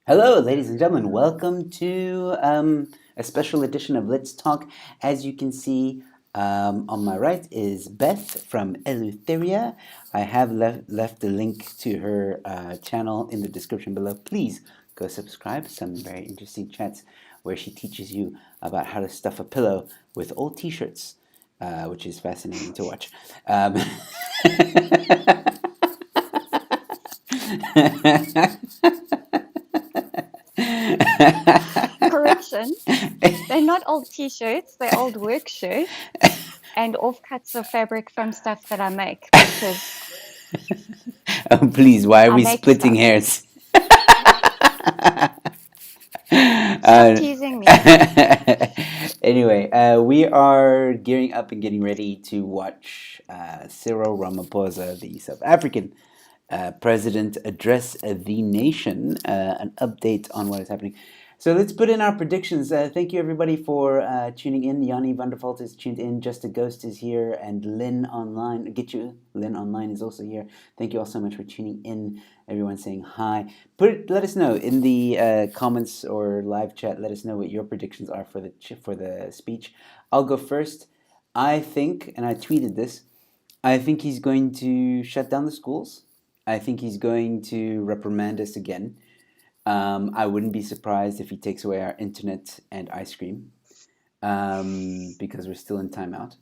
Hello, ladies and gentlemen. Welcome to a special edition of Let's Talk. As you can see, on my right is Beth from Eleutheria. I have left the link to her channel in the description below. Please go subscribe. Some very interesting chats where she teaches you about how to stuff a pillow with old T-shirts, which is fascinating to watch. Correction, they're not old t-shirts, they're old work shirts and offcuts of fabric from stuff that I make because Oh, please, why are I we make splitting stuff. hairs? Stop Uh, teasing me. anyway, we are gearing up and getting ready to watch Cyril Ramaphosa, the South African president, address the nation, an update on what is happening. So let's put in our predictions. Thank you, everybody, for tuning in. Yanni Vandervalt is tuned in. Just a Ghost is here. And Lynn Online, get you. Lynn Online is also here. Thank you all so much for tuning in. Everyone saying hi. Let us know in the comments or live chat. Let us know what your predictions are for the speech. I'll go first. I think, and I tweeted this, I think he's going to shut down the schools. I think he's going to reprimand us again. I wouldn't be surprised if he takes away our internet and ice cream because we're still in timeout.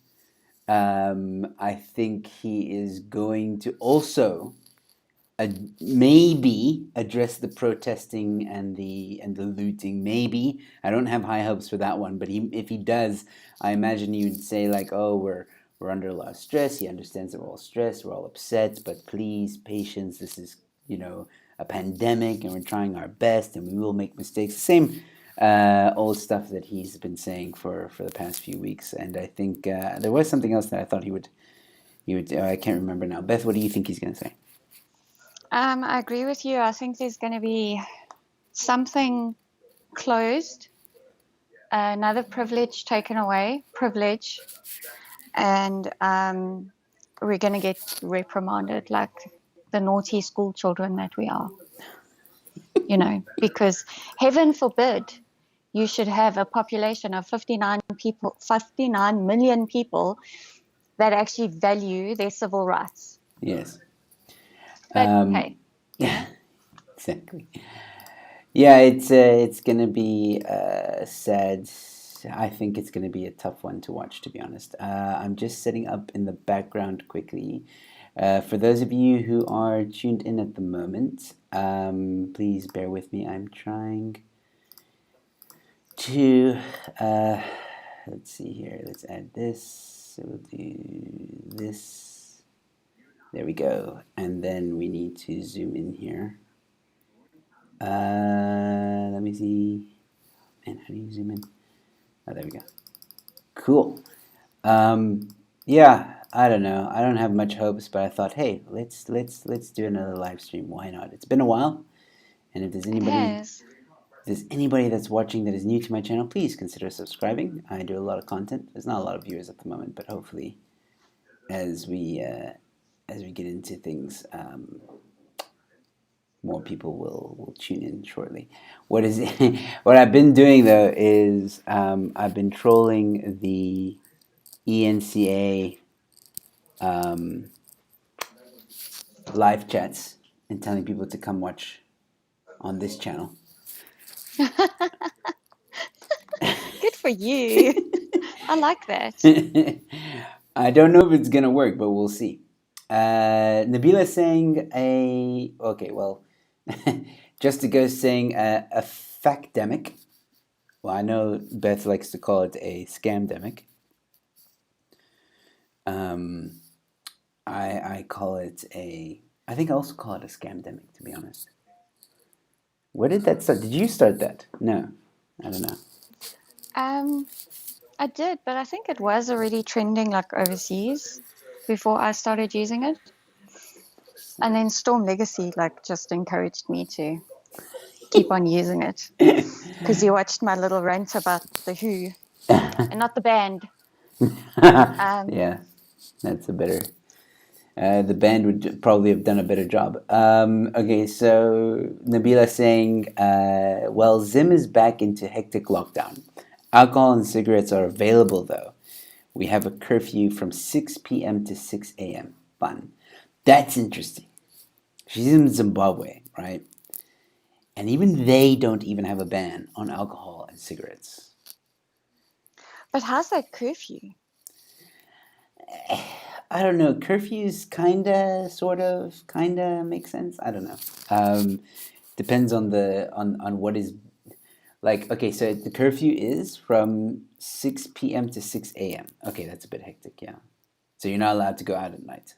I think he is going to also maybe address the protesting and the looting. Maybe I don't have high hopes for that one, but if he does, I imagine he would say like, "Oh, we're under a lot of stress. He understands that we're all stressed, we're all upset, but please, patience. This is a pandemic, and we're trying our best, and we will make mistakes." The same old stuff that he's been saying for the past few weeks. And I think there was something else that I thought he would. I can't remember now. Beth, what do you think he's going to say? I agree with you. I think there's going to be something closed, another privilege taken away, and we're going to get reprimanded like the naughty school children that we are. Because heaven forbid you should have a population of 59 million people that actually value their civil rights. Yes. But hey. Yeah, exactly. Yeah, it's gonna be sad. I think it's gonna be a tough one to watch, to be honest. I'm just setting up in the background quickly. For those of you who are tuned in at the moment, please bear with me. I'm trying to let's see here. Let's add this. So we'll do this. There we go. And then we need to zoom in here. Let me see. Man, how do you zoom in? Oh, there we go. Cool. Yeah, I don't know. I don't have much hopes, but I thought, hey, let's do another live stream. Why not? It's been a while, and if there's anybody that's watching that is new to my channel, please consider subscribing. I do a lot of content. There's not a lot of viewers at the moment, but hopefully, as we get into things, more people will tune in shortly. What I've been doing though is I've been trolling the ENCA live chats and telling people to come watch on this channel. Good for you. I like that. I don't know if it's gonna work, but we'll see. Nabila saying just to go saying a factdemic. Well, I know Beth likes to call it a scamdemic. I call it I think I also call it a scamdemic, to be honest. Where did that start? Did you start that? No, I don't know. I did, but I think it was already trending like overseas before I started using it. And then Storm Legacy just encouraged me to keep on using it because you watched my little rant about the Who and not the band. Yeah, that's a better The band would probably have done a better job. Okay, so Nabila saying, well, Zim is back into hectic lockdown. Alcohol and cigarettes are available though. We have a curfew from 6 p.m. to 6 a.m. Fun. That's interesting. She's in Zimbabwe, right? And even they don't even have a ban on alcohol and cigarettes. But how's that curfew? I don't know. Curfews kinda, sort of, kinda make sense. I don't know. Depends on on what is like. Okay, so the curfew is from 6 p.m. to 6 a.m. Okay, that's a bit hectic. Yeah. So you're not allowed to go out at night,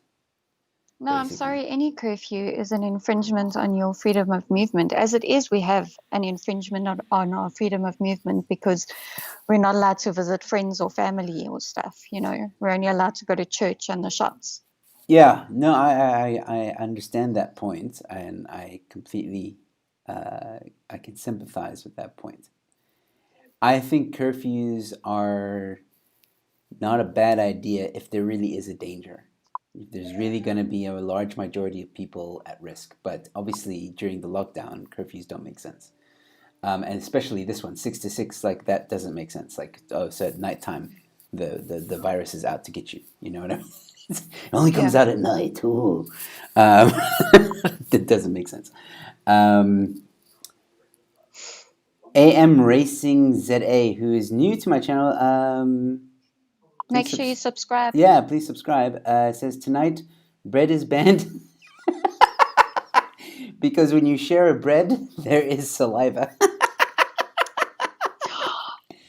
No, I'm basically. sorry, any curfew is an infringement on your freedom of movement. As it is, we have an infringement on our freedom of movement because we're not allowed to visit friends or family or stuff, you know. We're only allowed to go to church and the shops. Yeah. No, I understand that point, and I completely I can sympathize with that point. I think curfews are not a bad idea if there really is a danger. If there's really going to be a large majority of people at risk. But obviously, during the lockdown, curfews don't make sense. And especially this one, 6 to 6, like that doesn't make sense. Like, oh, so at nighttime, the virus is out to get you. You know what I mean? It only comes Yeah. out at night. Ooh. That doesn't make sense. Um, AM Racing ZA, who is new to my channel, Make please sure you subscribe. subscribe. Yeah, please subscribe. Says tonight bread is banned because when you share a bread, there is saliva.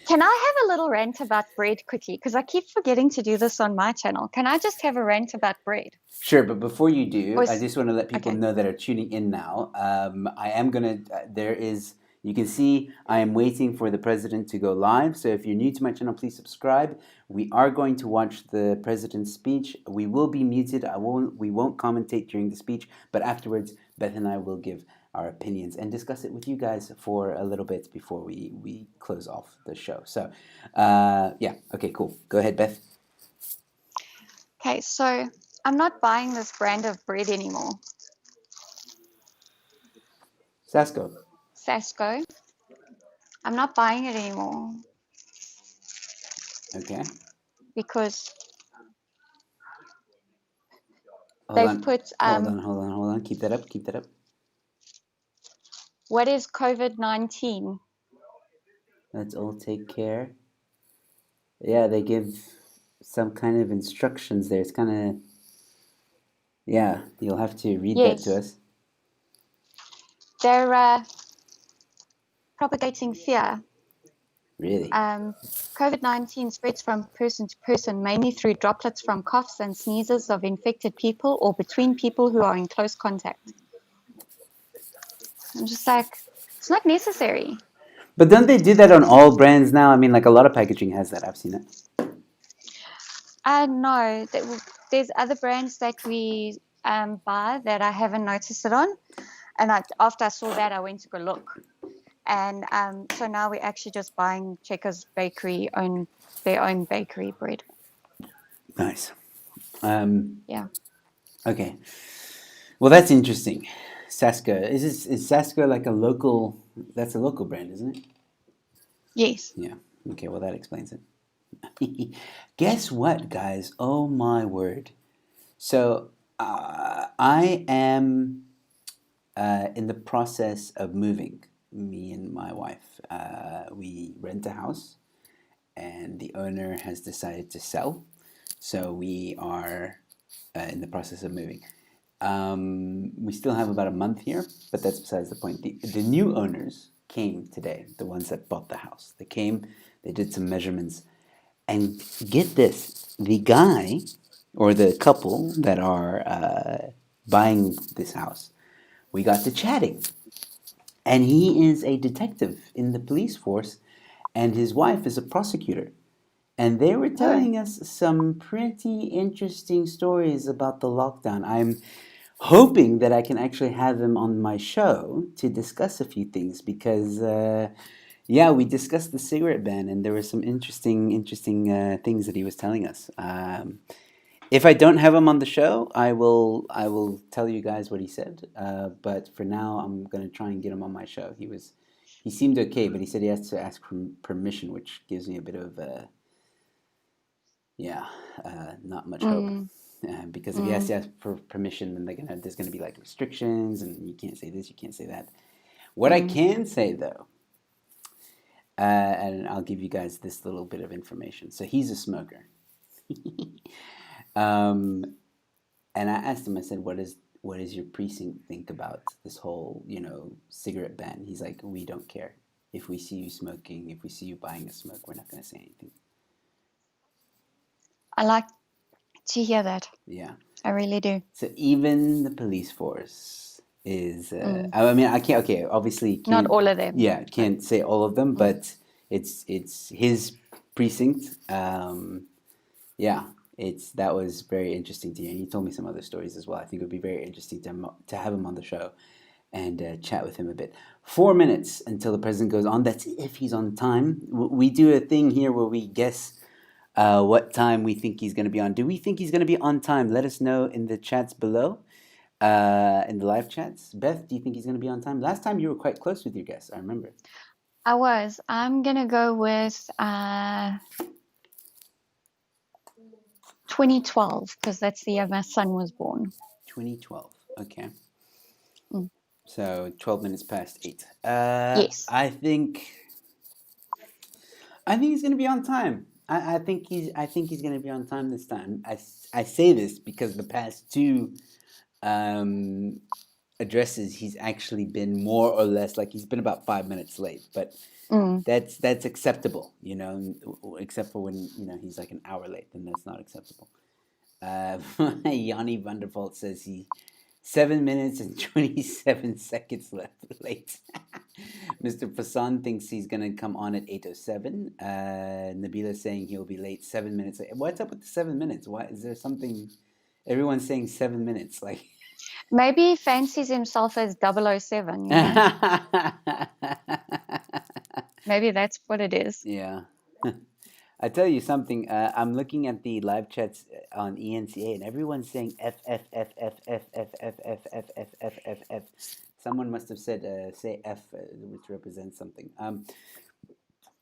Can I have a little rant about bread quickly? Because I keep forgetting to do this on my channel. Can I just have a rant about bread? Sure, but before you do, Or I is, just want to let people okay. know that are tuning in now. I am gonna. There is. You can see I am waiting for the president to go live. So if you're new to my channel, please subscribe. We are going to watch the president's speech. We will be muted. I won't. We won't commentate during the speech, but afterwards, Beth and I will give our opinions and discuss it with you guys for a little bit before we close off the show. So, yeah. Okay. Cool. Go ahead, Beth. Okay, so I'm not buying this brand of bread anymore. Sasko. Sasco. I'm not buying it anymore Okay. because Hold they've on. put Hold on. Keep that up. Keep that up. what is COVID-19? Let's all take care. Yeah, they give some kind of instructions there. It's kind of, yeah, you'll have to read that to Yes, us. they're propagating fear. Really? COVID-19 spreads from person to person, mainly through droplets from coughs and sneezes of infected people or between people who are in close contact. I'm just like, it's not necessary. But don't they do that on all brands now? I mean, like a lot of packaging has that. I've seen it. No, there's other brands that we buy that I haven't noticed it on. And after I saw that, I went to go look. And so now we're actually just buying Checkers Bakery their own bakery bread. Nice. Yeah. Okay. Well, that's interesting. Saska. Is Saska like a local? That's a local brand, isn't it? Yes. Yeah. Okay. Well, that explains it. Guess what, guys? Oh my word. So I am in the process of moving. Me and my wife. We rent a house, and the owner has decided to sell. So we are in the process of moving. We still have about a month here, but that's besides the point. The new owners came today, the ones that bought the house. They came, they did some measurements, and get this, the guy or the couple that are buying this house, we got to chatting. And he is a detective in the police force, and his wife is a prosecutor. And they were Oh, telling us some pretty interesting stories about the lockdown. I'm hoping that I can actually have him on my show to discuss a few things because, yeah, we discussed the cigarette ban, and there were some interesting things that he was telling us. If I don't have him on the show, I will tell you guys what he said. But for now, I'm gonna try and get him on my show. He seemed okay, but he said he has to ask for permission, which gives me a bit of yeah, not much hope. Mm, Because if he has mm, to ask for permission, then there's gonna be like restrictions, and you can't say this, you can't say that. What I mm. can say though, and I'll give you guys this little bit of information. So he's a smoker. um, and I asked him. I said, "What is your precinct think about this whole cigarette ban?" He's like, "We don't care. If we see you smoking, if we see you buying a smoke, we're not going to say anything." I like to hear that. Yeah. I really do. So even the police force is. Mm. I mean, I can't. Okay, obviously Not can't. all of them, Yeah, but can't say all of them, mm, but it's his precinct. Yeah, it's that was very interesting to hear. And he told me some other stories as well. I think it would be very interesting to have him on the show and chat with him a bit. 4 minutes until the president goes on. That's if he's on time. We do a thing here where we guess what time we think he's going to be on. Do we think he's going to be on time? Let us know in the chats below, in the live chats. Beth, do you think he's going to be on time? Last time you were quite close with your guess. I remember. I was. I'm gonna go with 2012 because that's the year my son was born. 2012. Okay. Mm. So 12 minutes past 8. Yes. I think he's going to be on time. I think he's going to be on time this time. I say this because the past two um, addresses he's actually been more or less like he's been about 5 minutes late, but Mm. that's acceptable, except for when he's like an hour late, then that's not acceptable. Yanni Vandervolt says he 7 minutes and 27 seconds left late. Mr. Fasan thinks he's gonna come on at 8:07. Nabila saying he'll be late 7 minutes. What's up with the 7 minutes? Why is there something? Everyone's saying 7 minutes. Like Maybe he fancies himself as 007, you know? Maybe that's what it is. yeah. I tell you something. I'm looking at the live chats on ENCA, and everyone's saying F F F F F F F F F F F F F. Someone must have said say F, which represents something.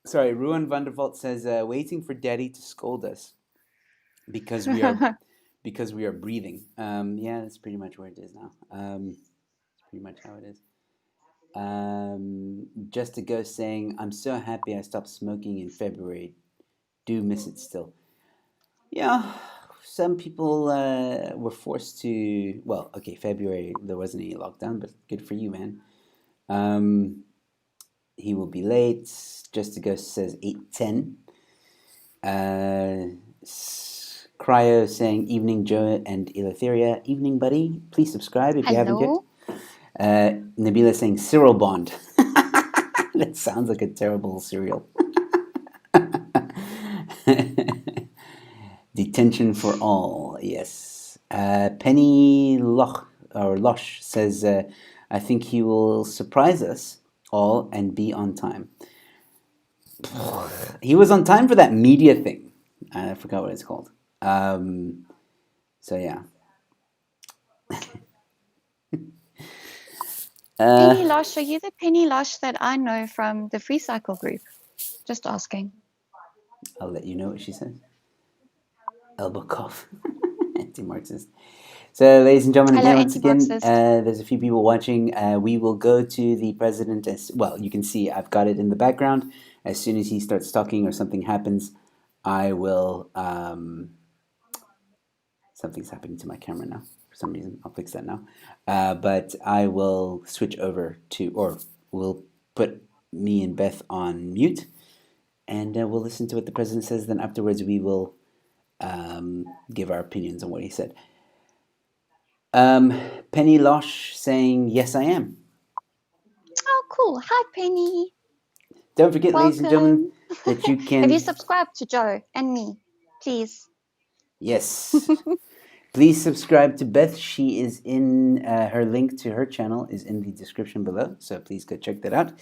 Sorry, Ruan Vandervolt says waiting for Daddy to scold us because we are breathing. Yeah, that's pretty much where it is now. It's pretty much how it is. Just a ghost saying, "I'm so happy I stopped smoking in February. Do miss it still." Yeah, some people were forced to. Well, okay, February there wasn't any lockdown, but good for you, man. Um, he will be late. Just a ghost says 8:10. Cryo saying evening, Joe and Eleutheria. Evening, buddy. Please subscribe if you haven't yet. Hello? Nabila saying Cyril Bond. That sounds like a terrible cereal. Detention for all, yes. Penny Losh says, I think he will surprise us all and be on time. He was on time for that media thing. I forgot what it's called. So yeah. Penny Losh, are you the Penny Losh that I know from the Free Cycle group? Just asking. I'll let you know what she says. Elbow cough. Anti-Marxist. So, ladies and gentlemen, Hello, again, once again, anti-Marxist. there's a few people watching. We will go to the president as well. You can see I've got it in the background. As soon as he starts talking or something happens, I will. Something's happening to my camera now for some reason. I'll fix that now. But I will switch over to, or we'll put me and Beth on mute, and we'll listen to what the president says. Then afterwards, we will give our opinions on what he said. Penny Losh saying, "Yes, I am." Oh, cool. Hi, Penny. Don't forget, ladies and gentlemen, Welcome. that you Have you can. subscribed to Joe and me? Please. Yes. Please subscribe to Beth. She is in her link to her channel is in the description below. So please go check that out.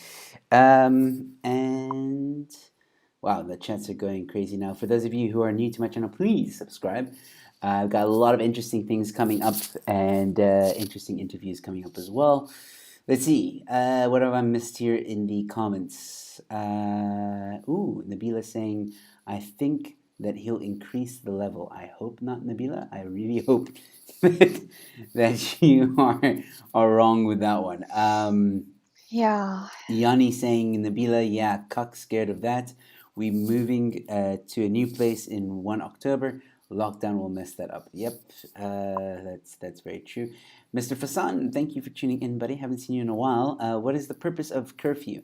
And wow, the chats are going crazy now. For those of you who are new to my channel, please subscribe. I've got a lot of interesting things coming up and interesting interviews coming up as well. Let's see. What have I missed here in the comments? Nabila saying, I think that he'll increase the level. I hope not, Nabila. I really hope that you are wrong with that one. Yeah. Yanni saying, Nabila, yeah, cuck, scared of that. We moving to a new place in 1 October. Lockdown will mess that up. Yep, that's very true. Mr. Fasan, thank you for tuning in, buddy. Haven't seen you in a while. What is the purpose of curfew?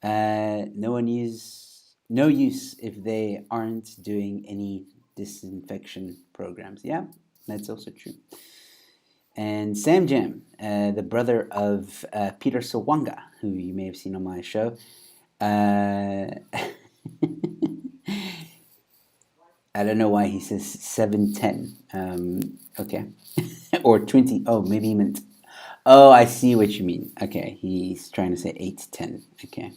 No use if they aren't doing any disinfection programs. Yeah, that's also true. And Sam Jam, the brother of Peter Sawanga, who you may have seen on my show. I don't know why he says 710. Okay. Or 20. Oh, maybe he meant. Oh, I see what you mean. Okay. He's trying to say 810. Okay.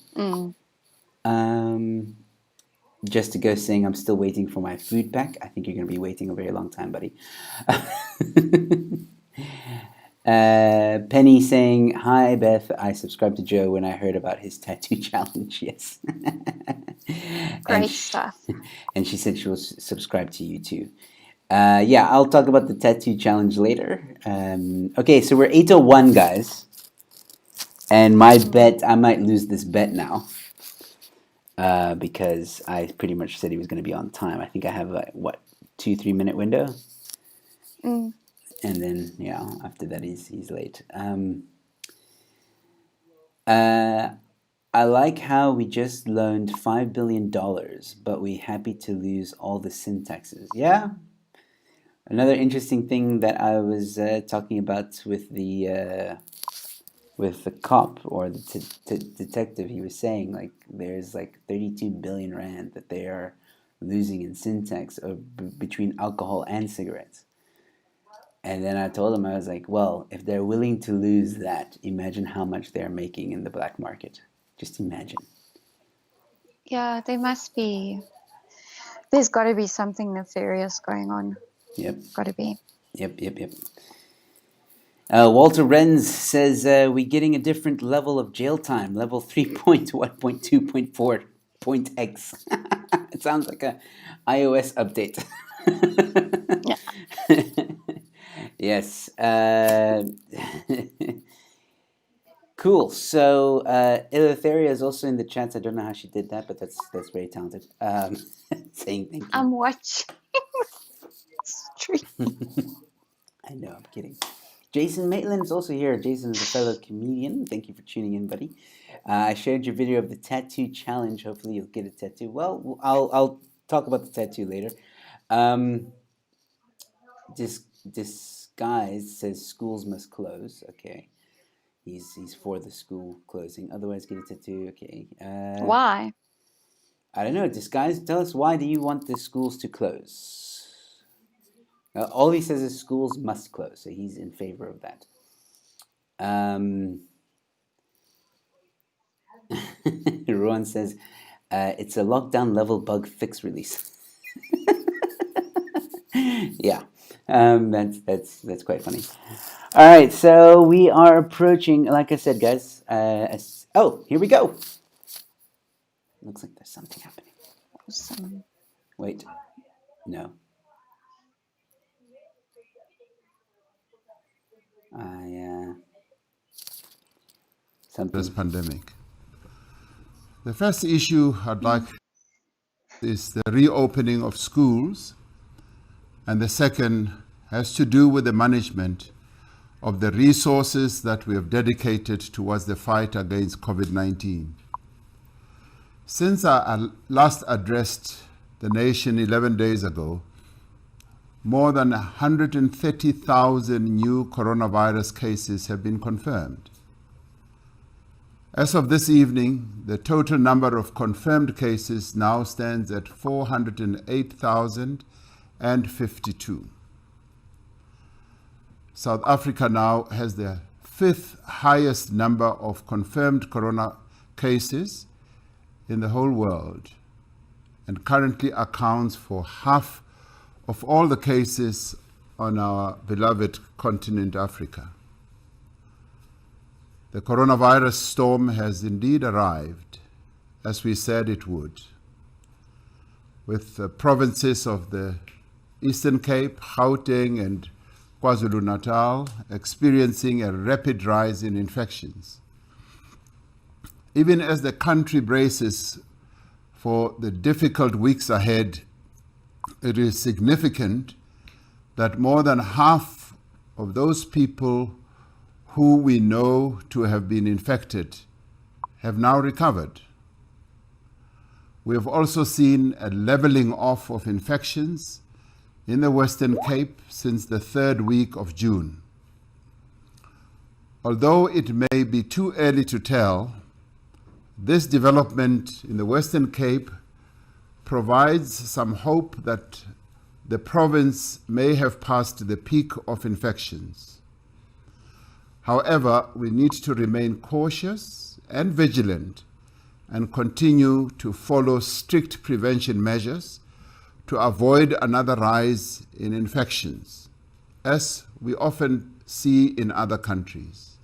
Just to go saying I'm still waiting for my food pack. I think you're going to be waiting a very long time, buddy. Penny saying, hi, Beth. I subscribed to Joe when I heard about his tattoo challenge. Yes. Great stuff. And she said she will subscribe to you too. Yeah, I'll talk about the tattoo challenge later. Okay, so we're 801, guys. And my bet, I might lose this bet now. Because I pretty much said he was going to be on time. I think I have a, 2-3 minute window? And then, yeah, after that he's late. I like how we just loaned $5 billion, but we happy to lose all the syntaxes. Yeah. Another interesting thing that I was talking about with the cop or the detective, he was saying like there's like 32 billion rand that they are losing in syntax between alcohol and cigarettes. And then I told him, I was like, well, if they're willing to lose that, imagine how much they're making in the black market. Just imagine. Yeah, there must be. There's got to be something nefarious going on. Yep. Got to be. Yep. Walter Renz says we're getting a different level of jail time, level 3.1.2.4.x. It sounds like a iOS update. Yeah. Yes. Cool. So Eleutheria is also in the chat. I don't know how she did that, but that's very talented. Saying thank you. I'm watching stream. I know, I'm kidding. Jason Maitland is also here. Jason is a fellow comedian. Thank you for tuning in, buddy. I shared your video of the tattoo challenge. Hopefully you'll get a tattoo. Well, I'll talk about the tattoo later. This guy says schools must close. Okay. He's for the school closing. Otherwise, get a tattoo. Okay. Why? I don't know. Disguise, tell us, why do you want the schools to close? All he says is schools must close, so he's in favor of that. Ruan says it's a lockdown level bug fix release. Yeah, that's quite funny. All right, so we are approaching, like I said, guys. Oh, here we go. Looks like there's something happening. Awesome. Wait, no. This pandemic. The first issue I'd like is the reopening of schools, and the second has to do with the management of the resources that we have dedicated towards the fight against COVID-19. Since I last addressed the nation 11 days ago, more than 130,000 new coronavirus cases have been confirmed. As of this evening, the total number of confirmed cases now stands at 408,052. South Africa now has the 5th highest number of confirmed corona cases in the whole world and currently accounts for half of all the cases on our beloved continent, Africa. The coronavirus storm has indeed arrived, as we said it would, with the provinces of the Eastern Cape, Gauteng, and KwaZulu-Natal experiencing a rapid rise in infections. Even as the country braces for the difficult weeks ahead, it is significant that more than half of those people who we know to have been infected have now recovered. We have also seen a leveling off of infections in the Western Cape since the third week of June. Although it may be too early to tell, this development in the Western Cape provides some hope that the province may have passed the peak of infections. However, we need to remain cautious and vigilant and continue to follow strict prevention measures to avoid another rise in infections, as we often see in other countries.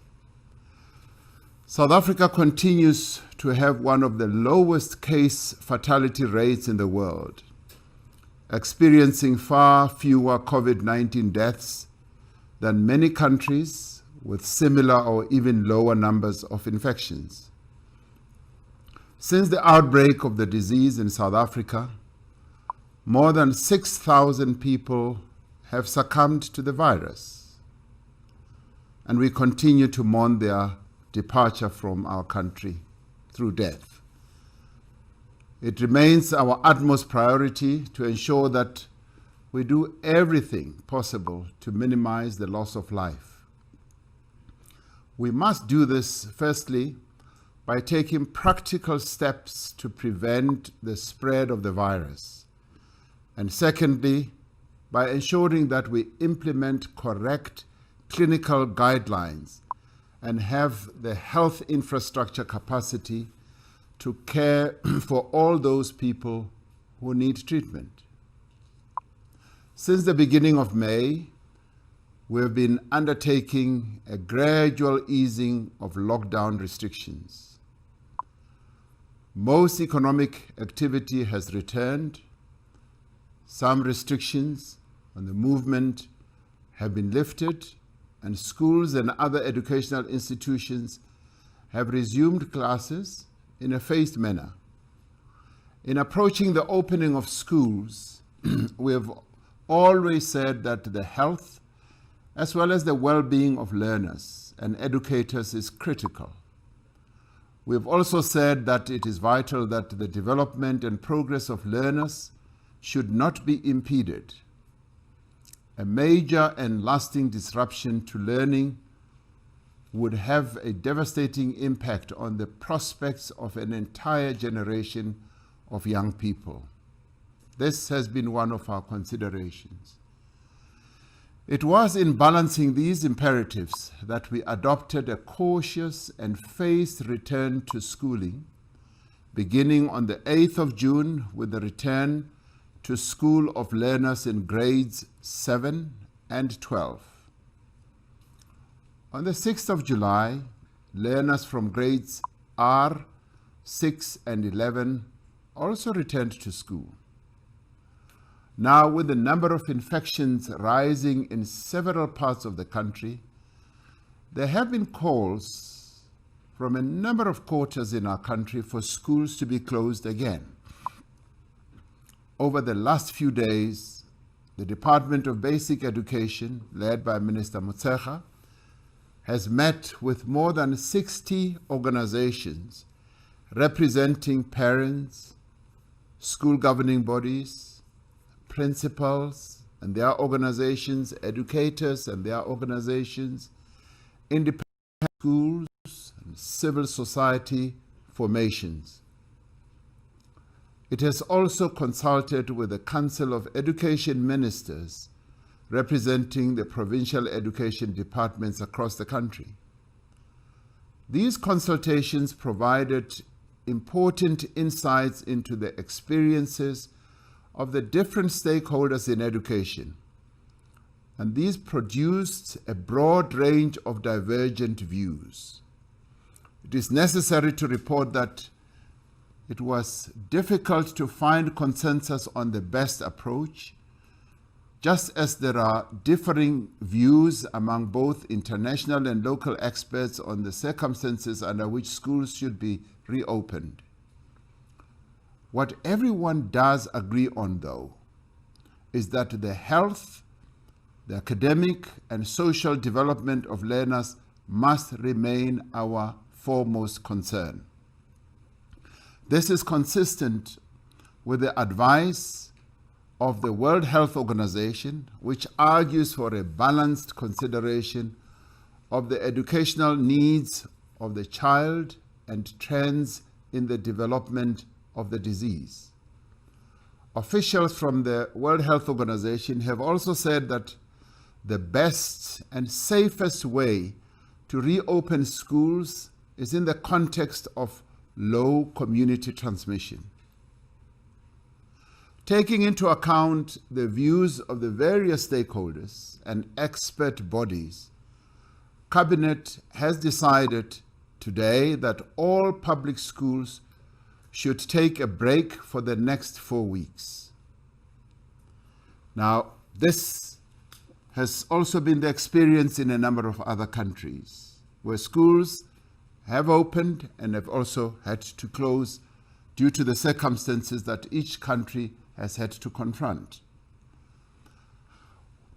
South Africa continues to have one of the lowest case fatality rates in the world, experiencing far fewer COVID-19 deaths than many countries with similar or even lower numbers of infections. Since the outbreak of the disease in South Africa, more than 6,000 people have succumbed to the virus, and we continue to mourn their departure from our country through death. It remains our utmost priority to ensure that we do everything possible to minimize the loss of life. We must do this, firstly, by taking practical steps to prevent the spread of the virus, and secondly, by ensuring that we implement correct clinical guidelines and have the health infrastructure capacity to care for all those people who need treatment. Since the beginning of May, we have been undertaking a gradual easing of lockdown restrictions. Most economic activity has returned. Some restrictions on the movement have been lifted, and schools and other educational institutions have resumed classes in a phased manner. In approaching the opening of schools, we have always said that the health as well as the well-being of learners and educators is critical. We have also said that it is vital that the development and progress of learners should not be impeded. A major and lasting disruption to learning would have a devastating impact on the prospects of an entire generation of young people. This has been one of our considerations. It was in balancing these imperatives that we adopted a cautious and phased return to schooling, beginning on the 8th of June with the return to school of learners in grades 7 and 12. On the 6th of July, learners from grades R, 6 and 11 also returned to school. Now, with the number of infections rising in several parts of the country, there have been calls from a number of quarters in our country for schools to be closed again. Over the last few days, the Department of Basic Education, led by Minister Motshekga, has met with more than 60 organizations representing parents, school governing bodies, principals and their organizations, educators and their organizations, independent schools, and civil society formations. It has also consulted with the Council of Education Ministers representing the provincial education departments across the country. These consultations provided important insights into the experiences of the different stakeholders in education, and these produced a broad range of divergent views. It is necessary to report that it was difficult to find consensus on the best approach, just as there are differing views among both international and local experts on the circumstances under which schools should be reopened. What everyone does agree on, though, is that the health, the academic and social development of learners must remain our foremost concern. This is consistent with the advice of the World Health Organization, which argues for a balanced consideration of the educational needs of the child and trends in the development of the disease. Officials from the World Health Organization have also said that the best and safest way to reopen schools is in the context of low community transmission. Taking into account the views of the various stakeholders and expert bodies, Cabinet has decided today that all public schools should take a break for the next 4 weeks. Now, this has also been the experience in a number of other countries, where schools have opened and have also had to close due to the circumstances that each country has had to confront.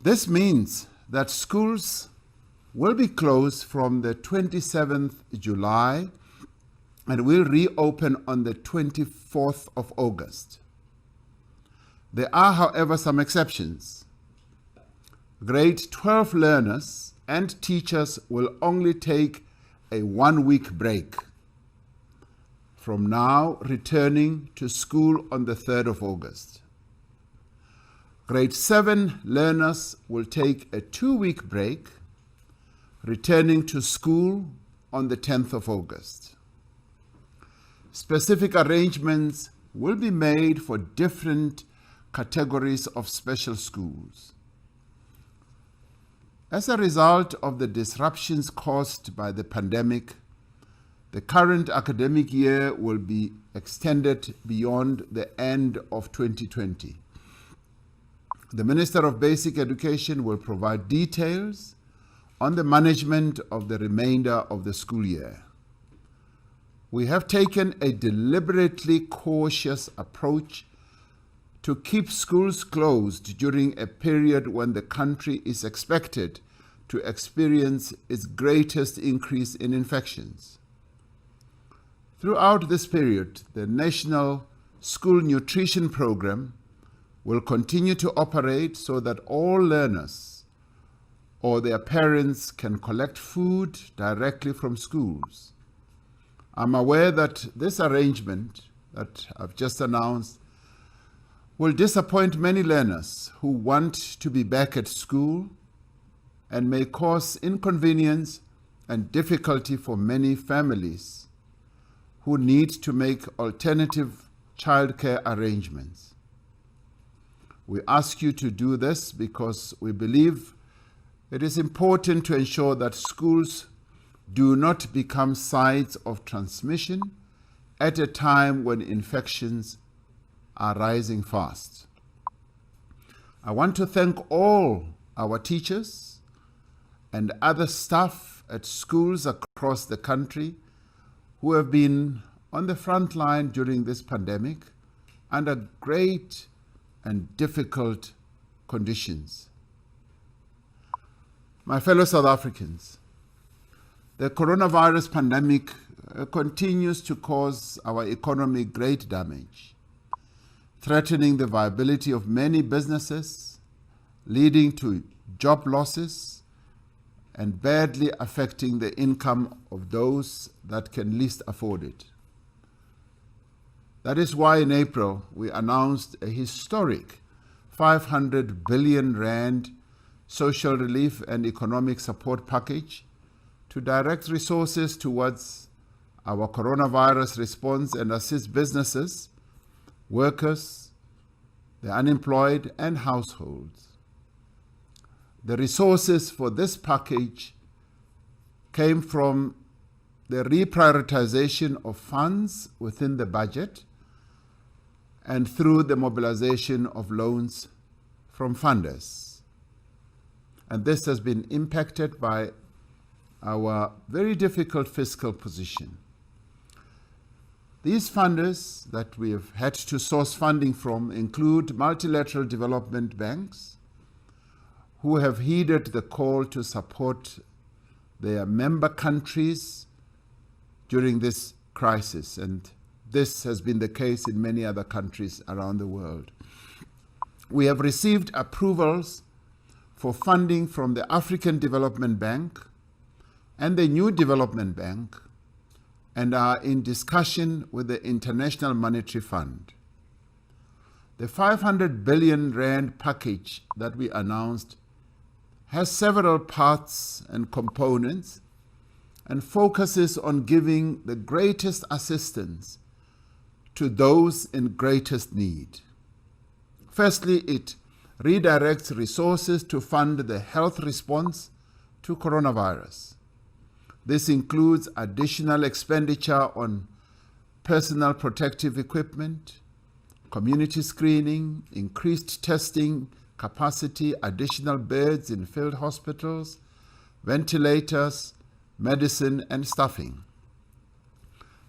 This means that schools will be closed from the 27th July and will reopen on the 24th of August. There are, however, some exceptions. Grade 12 learners and teachers will only take a 1-week break, from now returning to school on the 3rd of August. Grade 7 learners will take a 2-week break, returning to school on the 10th of August. Specific arrangements will be made for different categories of special schools. As a result of the disruptions caused by the pandemic, the current academic year will be extended beyond the end of 2020. The Minister of Basic Education will provide details on the management of the remainder of the school year. We have taken a deliberately cautious approach to keep schools closed during a period when the country is expected to experience its greatest increase in infections. Throughout this period, the National School Nutrition Program will continue to operate so that all learners or their parents can collect food directly from schools. I'm aware that this arrangement that I've just announced will disappoint many learners who want to be back at school and may cause inconvenience and difficulty for many families who need to make alternative childcare arrangements. We ask you to do this because we believe it is important to ensure that schools do not become sites of transmission at a time when infections are rising fast. I want to thank all our teachers and other staff at schools across the country who have been on the front line during this pandemic under great and difficult conditions. My fellow South Africans, the coronavirus pandemic continues to cause our economy great damage, threatening the viability of many businesses, leading to job losses, and badly affecting the income of those that can least afford it. That is why in April we announced a historic 500 billion rand social relief and economic support package to direct resources towards our coronavirus response and assist businesses, workers, the unemployed, and households. The resources for this package came from the reprioritization of funds within the budget and through the mobilization of loans from funders. And this has been impacted by our very difficult fiscal position. These funders that we have had to source funding from include multilateral development banks who have heeded the call to support their member countries during this crisis, and this has been the case in many other countries around the world. We have received approvals for funding from the African Development Bank and the New Development Bank, and are in discussion with the International Monetary Fund. The 500 billion rand package that we announced has several parts and components and focuses on giving the greatest assistance to those in greatest need. Firstly, it redirects resources to fund the health response to coronavirus. This includes additional expenditure on personal protective equipment, community screening, increased testing capacity, additional beds in field hospitals, ventilators, medicine, and staffing.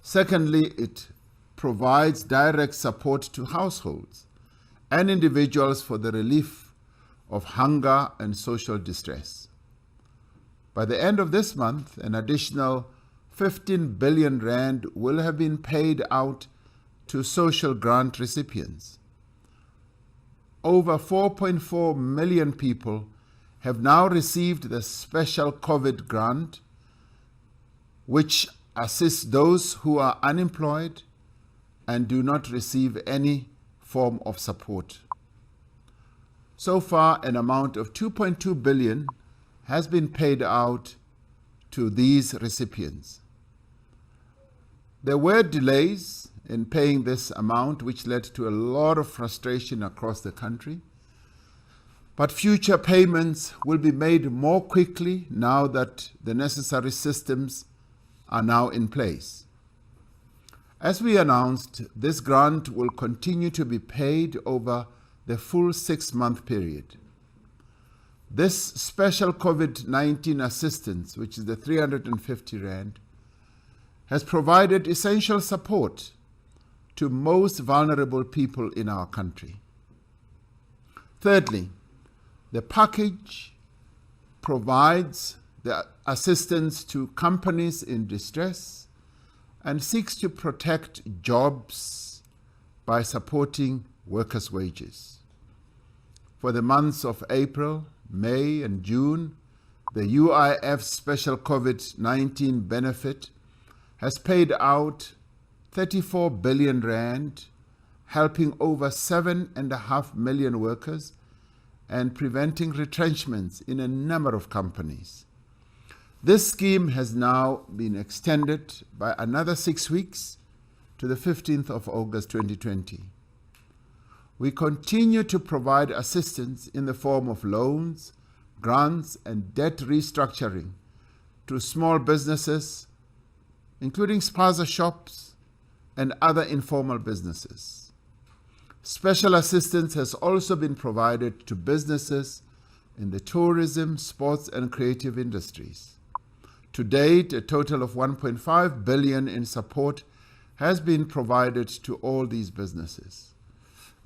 Secondly, it provides direct support to households and individuals for the relief of hunger and social distress. By the end of this month, an additional 15 billion rand will have been paid out to social grant recipients. Over 4.4 million people have now received the special COVID grant, which assists those who are unemployed and do not receive any form of support. So far, an amount of 2.2 billion has been paid out to these recipients. There were delays in paying this amount, which led to a lot of frustration across the country. But future payments will be made more quickly now that the necessary systems are now in place. As we announced, this grant will continue to be paid over the full 6-month period. This special COVID-19 assistance, which is the 350 rand, has provided essential support to most vulnerable people in our country. Thirdly, the package provides the assistance to companies in distress and seeks to protect jobs by supporting workers' wages. For the months of April, May, and June, the UIF Special COVID-19 benefit has paid out 34 billion rand, helping over 7.5 million workers and preventing retrenchments in a number of companies. This scheme has now been extended by another 6 weeks to the 15th of August 2020. We continue to provide assistance in the form of loans, grants, and debt restructuring to small businesses, including spaza shops and other informal businesses. Special assistance has also been provided to businesses in the tourism, sports, and creative industries. To date, a total of 1.5 billion in support has been provided to all these businesses.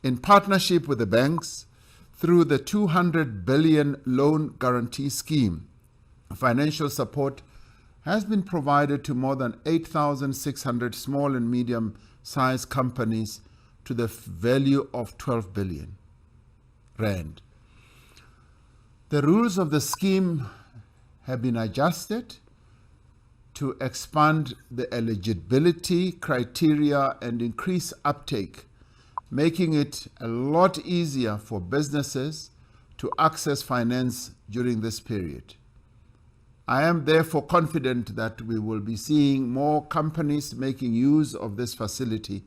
In partnership with the banks, through the 200 billion loan guarantee scheme, financial support has been provided to more than 8,600 small and medium-sized companies to the value of 12 billion rand. The rules of the scheme have been adjusted to expand the eligibility criteria and increase uptake, making it a lot easier for businesses to access finance during this period. I am therefore confident that we will be seeing more companies making use of this facility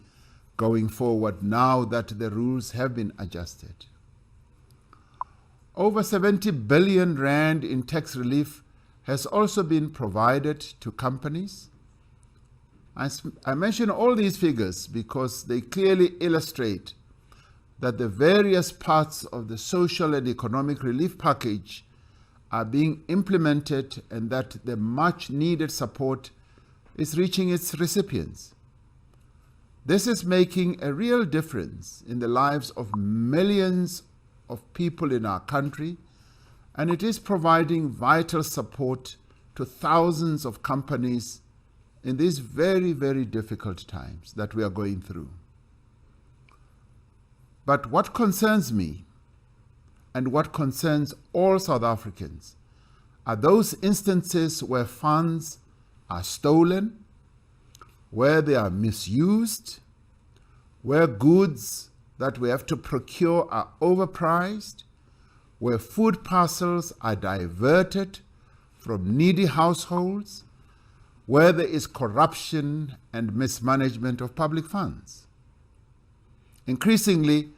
going forward now that the rules have been adjusted. Over 70 billion rand in tax relief has also been provided to companies. I mention all these figures because they clearly illustrate that the various parts of the social and economic relief package are being implemented and that the much needed support is reaching its recipients. This is making a real difference in the lives of millions of people in our country, and it is providing vital support to thousands of companies in these very, very difficult times that we are going through. But what concerns me and what concerns all South Africans are those instances where funds are stolen, where they are misused, where goods that we have to procure are overpriced, where food parcels are diverted from needy households, where there is corruption and mismanagement of public funds. Increasingly,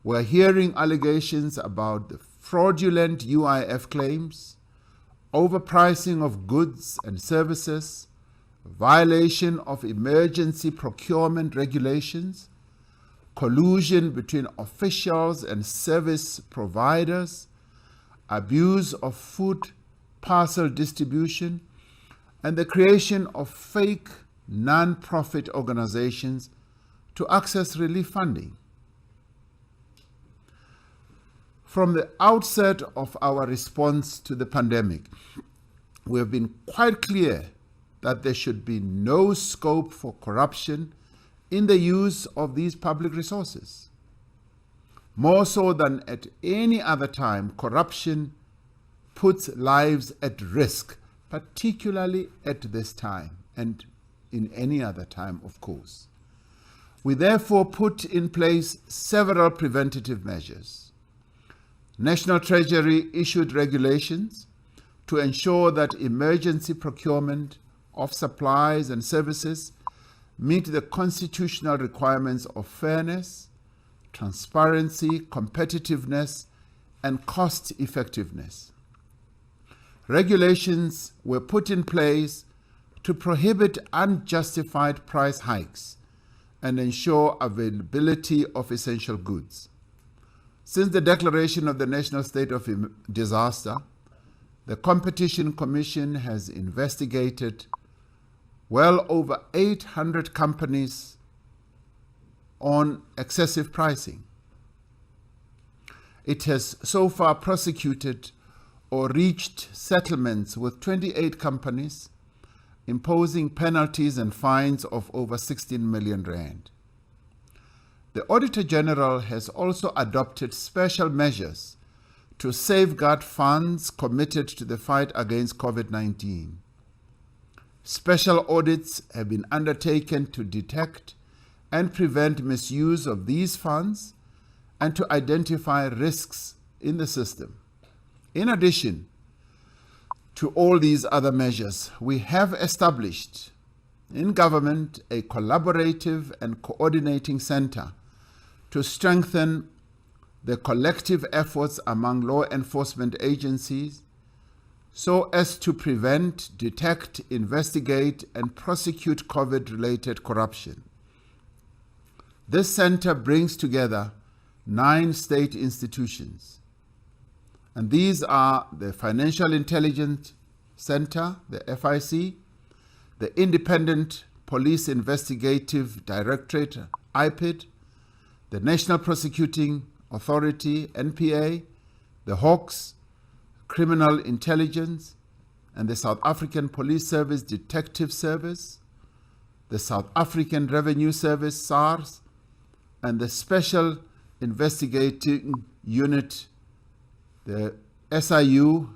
we're hearing allegations about the fraudulent UIF claims, overpricing of goods and services, violation of emergency procurement regulations, collusion between officials and service providers, abuse of food parcel distribution, and the creation of fake non-profit organizations to access relief funding. From the outset of our response to the pandemic, we have been quite clear that there should be no scope for corruption in the use of these public resources. More so than at any other time, corruption puts lives at risk, particularly at this time and in any other time, of course. We therefore put in place several preventative measures. National Treasury issued regulations to ensure that emergency procurement of supplies and services meet the constitutional requirements of fairness, transparency, competitiveness, and cost effectiveness. Regulations were put in place to prohibit unjustified price hikes and ensure availability of essential goods. Since the declaration of the national state of disaster, the Competition Commission has investigated well over 800 companies on excessive pricing. It has so far prosecuted or reached settlements with 28 companies, imposing penalties and fines of over 16 million rand. The Auditor General has also adopted special measures to safeguard funds committed to the fight against COVID-19. Special audits have been undertaken to detect and prevent misuse of these funds and to identify risks in the system. In addition to all these other measures, we have established in government a collaborative and coordinating center to strengthen the collective efforts among law enforcement agencies so as to prevent, detect, investigate, and prosecute COVID-related corruption. This center brings together 9 state institutions, and these are the Financial Intelligence Center, the FIC, the Independent Police Investigative Directorate, IPID, the National Prosecuting Authority, NPA, the Hawks, Criminal Intelligence, and the South African Police Service Detective Service, the South African Revenue Service, SARS, and the Special Investigating Unit, the SIU,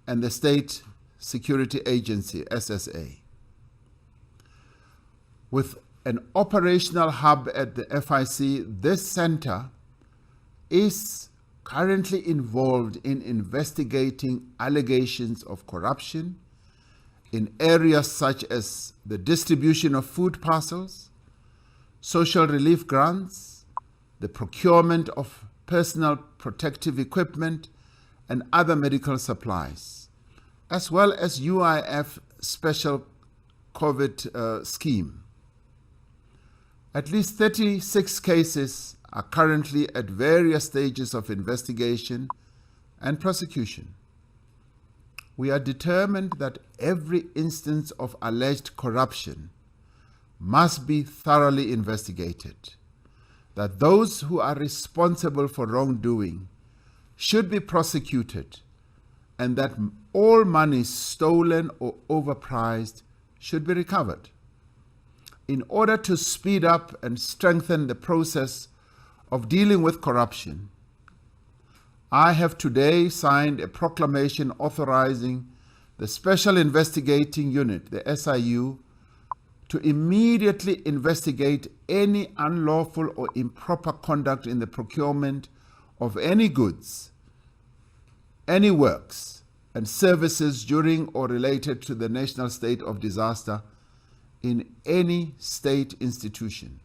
and the State Security Agency, SSA. With an operational hub at the FIC, this center is currently involved in investigating allegations of corruption in areas such as the distribution of food parcels, social relief grants, the procurement of personal protective equipment and other medical supplies, as well as UIF special COVID scheme. At least 36 cases are currently at various stages of investigation and prosecution. We are determined that every instance of alleged corruption must be thoroughly investigated, that those who are responsible for wrongdoing should be prosecuted, and that all monies stolen or overpriced should be recovered. In order to speed up and strengthen the process of dealing with corruption, I have today signed a proclamation authorizing the Special Investigating Unit, the SIU, to immediately investigate any unlawful or improper conduct in the procurement of any goods, any works, and services during or related to the national state of disaster in any state institution.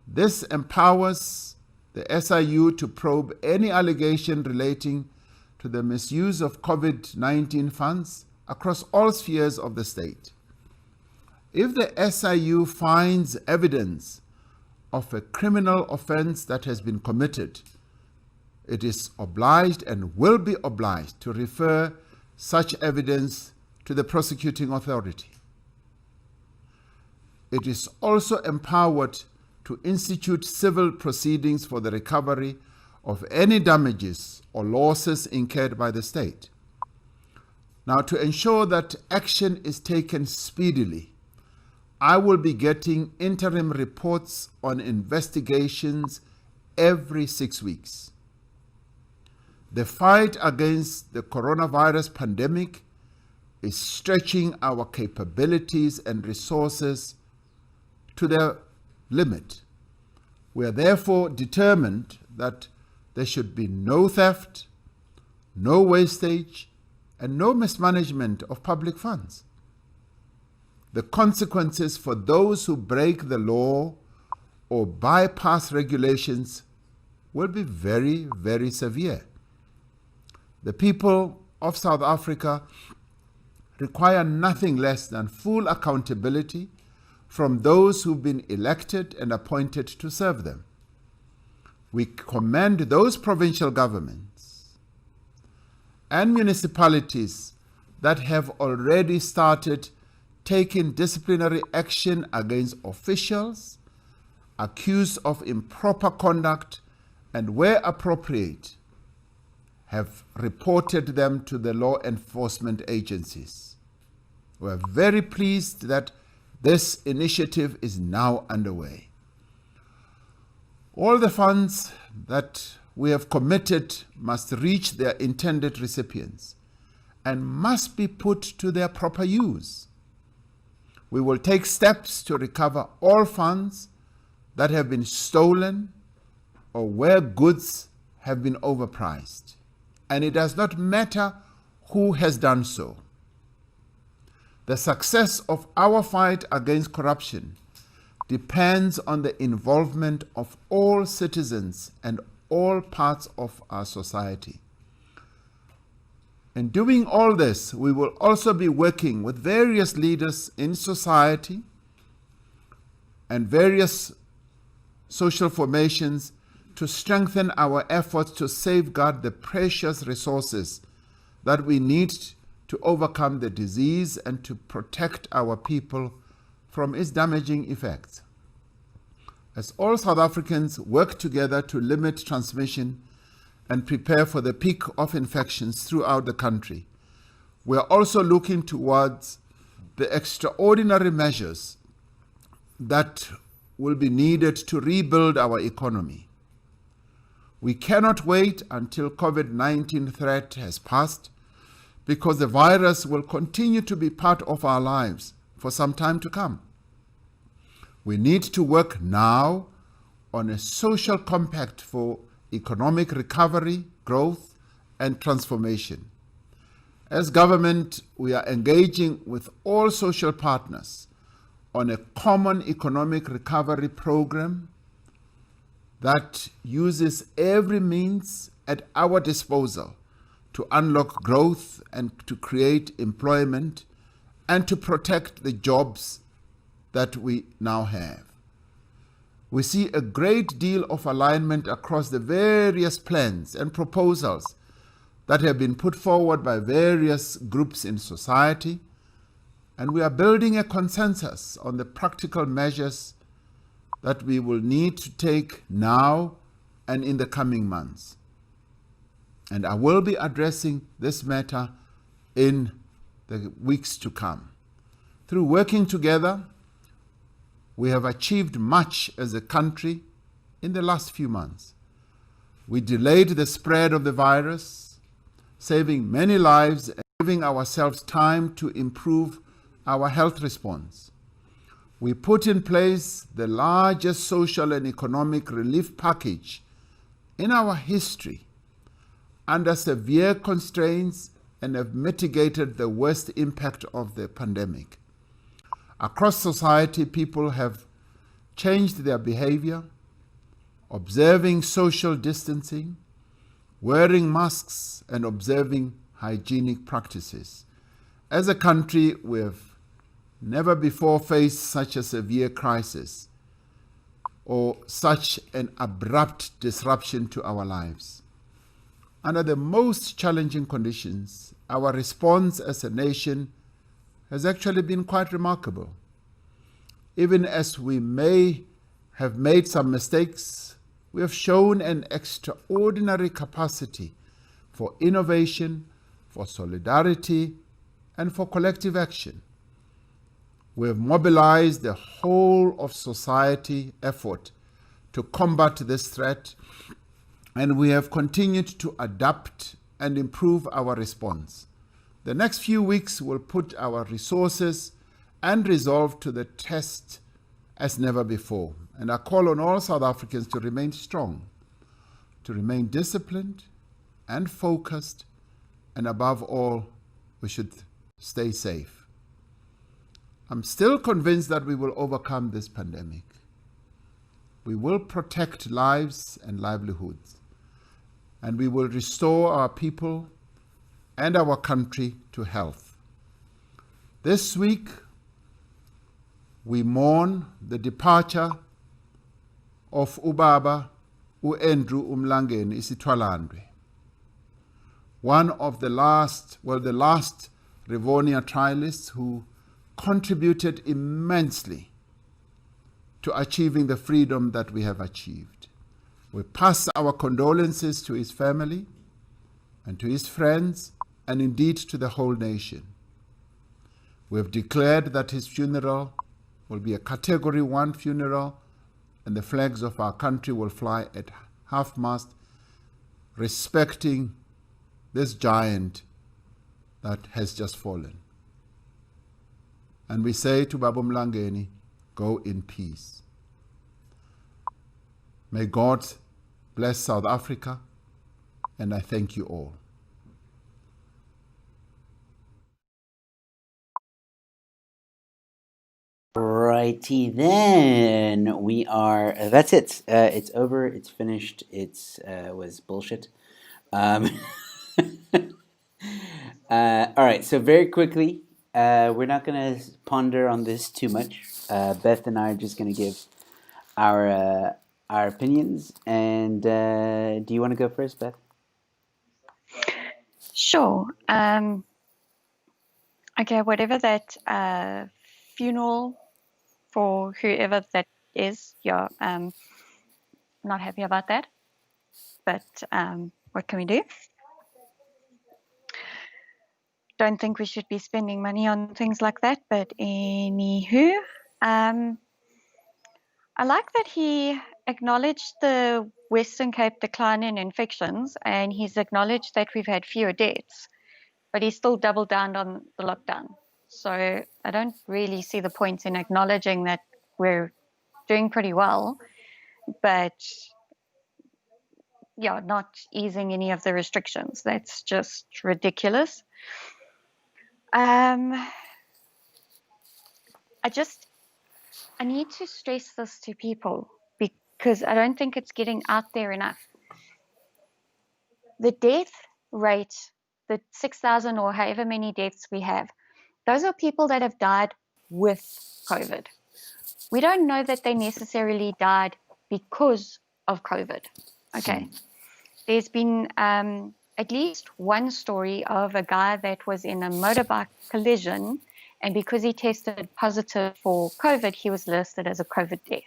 This empowers the SIU to probe any allegation relating to the misuse of COVID-19 funds across all spheres of the state. If the SIU finds evidence of a criminal offense that has been committed, it is obliged and will be obliged to refer such evidence to the prosecuting authority. It is also empowered to institute civil proceedings for the recovery of any damages or losses incurred by the state. Now, to ensure that action is taken speedily, I will be getting interim reports on investigations every 6 weeks. The fight against the coronavirus pandemic is stretching our capabilities and resources to their limit. We are therefore determined that there should be no theft, no wastage, and no mismanagement of public funds. The consequences for those who break the law or bypass regulations will be very, very severe. The people of South Africa require nothing less than full accountability from those who've been elected and appointed to serve them. We commend those provincial governments and municipalities that have already started taking disciplinary action against officials accused of improper conduct and, where appropriate, have reported them to the law enforcement agencies. We are very pleased that this initiative is now underway. All the funds that we have committed must reach their intended recipients and must be put to their proper use. We will take steps to recover all funds that have been stolen or where goods have been overpriced. And it does not matter who has done so. The success of our fight against corruption depends on the involvement of all citizens and all parts of our society. In doing all this, we will also be working with various leaders in society and various social formations to strengthen our efforts to safeguard the precious resources that we need to overcome the disease and to protect our people from its damaging effects. As all South Africans work together to limit transmission and prepare for the peak of infections throughout the country, we are also looking towards the extraordinary measures that will be needed to rebuild our economy. We cannot wait until COVID-19 threat has passed, because the virus will continue to be part of our lives for some time to come. We need to work now on a social compact for economic recovery, growth, and transformation. As government, we are engaging with all social partners on a common economic recovery program that uses every means at our disposal to unlock growth and to create employment and to protect the jobs that we now have. We see a great deal of alignment across the various plans and proposals that have been put forward by various groups in society, and we are building a consensus on the practical measures that we will need to take now and in the coming months. And I will be addressing this matter in the weeks to come. Through working together, we have achieved much as a country in the last few months. We delayed the spread of the virus, saving many lives and giving ourselves time to improve our health response. We put in place the largest social and economic relief package in our history under severe constraints and have mitigated the worst impact of the pandemic. Across society, people have changed their behavior, observing social distancing, wearing masks, and observing hygienic practices. As a country, we have never before faced such a severe crisis or such an abrupt disruption to our lives. Under the most challenging conditions, our response as a nation has actually been quite remarkable. Even as we may have made some mistakes, we have shown an extraordinary capacity for innovation, for solidarity, and for collective action. We have mobilized the whole of society effort to combat this threat, and we have continued to adapt and improve our response. The next few weeks will put our resources and resolve to the test as never before. And I call on all South Africans to remain strong, to remain disciplined and focused, and above all, we should stay safe. I'm still convinced that we will overcome this pandemic. We will protect lives and livelihoods, and we will restore our people and our country to health. This week, we mourn the departure of Ubaba Andrew Umlangeni Isithwalandwe, one of the last Rivonia trialists who contributed immensely to achieving the freedom that we have achieved. We pass our condolences to his family and to his friends, and indeed to the whole nation. We have declared that his funeral will be a Category 1 funeral, and the flags of our country will fly at half-mast, respecting this giant that has just fallen. And we say to Baba Mlangeni, go in peace. May God bless South Africa, and I thank you all. Righty then, that's it. It's over, it's finished, was bullshit. All right, so very quickly, we're not going to ponder on this too much. Beth and I are just going to give our opinions. And do you want to go first, Beth? Sure. Okay, whatever that funeral for whoever that is, yeah, not happy about that. But what can we do? Don't think we should be spending money on things like that, but anywho, I like that he acknowledged the Western Cape decline in infections, and he's acknowledged that we've had fewer deaths, but he still doubled down on the lockdown. So I don't really see the point in acknowledging that we're doing pretty well, but yeah, not easing any of the restrictions. That's just ridiculous. I just I need to stress this to people because I don't think it's getting out there enough. The death rate, the 6,000 or however many deaths we have, those are people that have died with COVID. We don't know that they necessarily died because of COVID. Okay. There's been at least one story of a guy that was in a motorbike collision, and because he tested positive for COVID, he was listed as a COVID death.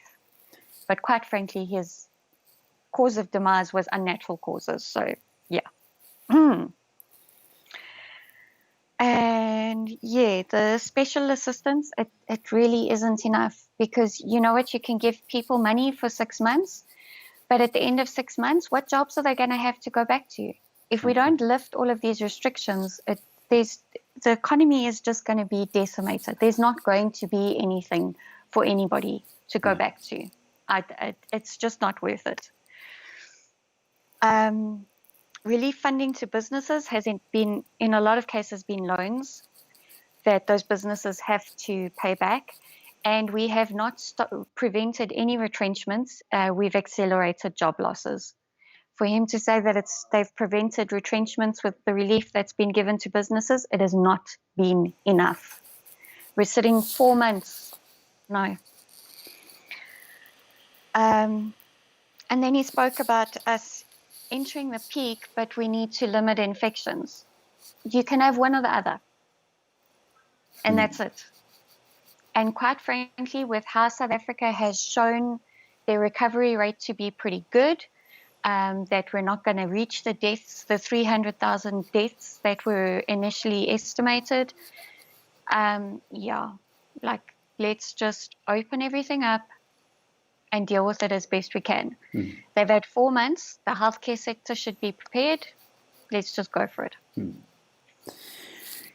But quite frankly, his cause of demise was unnatural causes. So, yeah. And yeah, the special assistance, it really isn't enough, because you know what, you can give people money for 6 months, but at the end of 6 months, what jobs are they going to have to go back to? If we don't lift all of these restrictions, the economy is just going to be decimated. There's not going to be anything for anybody to go back to. It's just not worth it. Relief funding to businesses has been, in a lot of cases, been loans that those businesses have to pay back. And we have not prevented any retrenchments. We've accelerated job losses. For him to say that they've prevented retrenchments with the relief that's been given to businesses, it has not been enough. We're sitting 4 months. No. And then he spoke about us entering the peak, but we need to limit infections. You can have one or the other. And that's it. And quite frankly, with how South Africa has shown their recovery rate to be pretty good, that we're not going to reach the 300,000 deaths that were initially estimated. Let's just open everything up and deal with it as best we can. They've had 4 months. The healthcare sector should be prepared. Let's just go for it.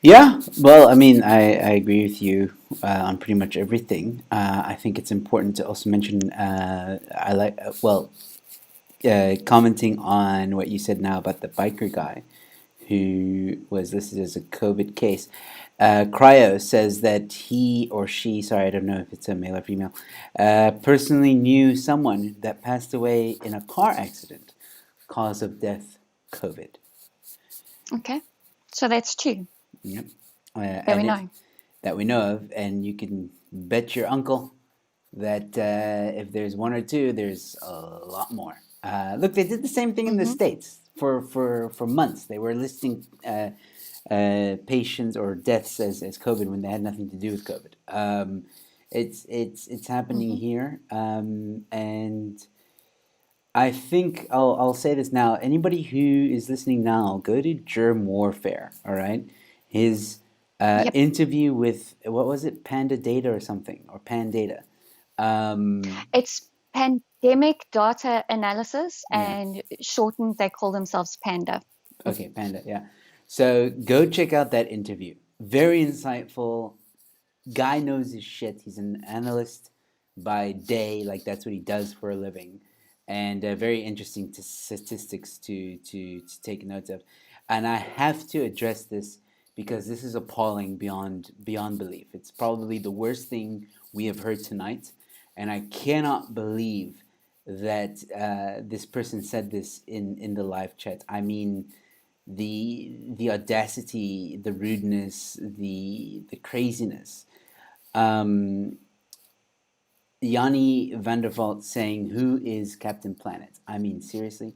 Yeah, well, I mean, I agree with you on pretty much everything. I think it's important to also mention, commenting on what you said now about the biker guy who was listed as a COVID case. Cryo says that he or she, sorry, I don't know if it's a male or female, personally knew someone that passed away in a car accident. Cause of death, COVID. Okay, so that's 2. Yep. That we know. That we know of, and you can bet your uncle that if there's 1 or 2, there's a lot more. Look, they did the same thing in the States for months. They were listing patients or deaths as COVID when they had nothing to do with COVID. It's happening here, and I think I'll say this now. Anybody who is listening now, go to Germ Warfare. All right, his interview with, what was it, Panda Data or something, or Pandata. It's Pandemic Data Analysis, and shortened, they call themselves Panda. Okay, Panda, yeah. So go check out that interview. Very insightful. Guy knows his shit. He's an analyst by day, like that's what he does for a living, and very interesting statistics to take notes of. And I have to address this because this is appalling beyond belief. It's probably the worst thing we have heard tonight, and I cannot believe that this person said this in the live chat. I mean, the audacity, the rudeness, the craziness. Yanni Vandervalt saying, "Who is Captain Planet?" I mean, seriously?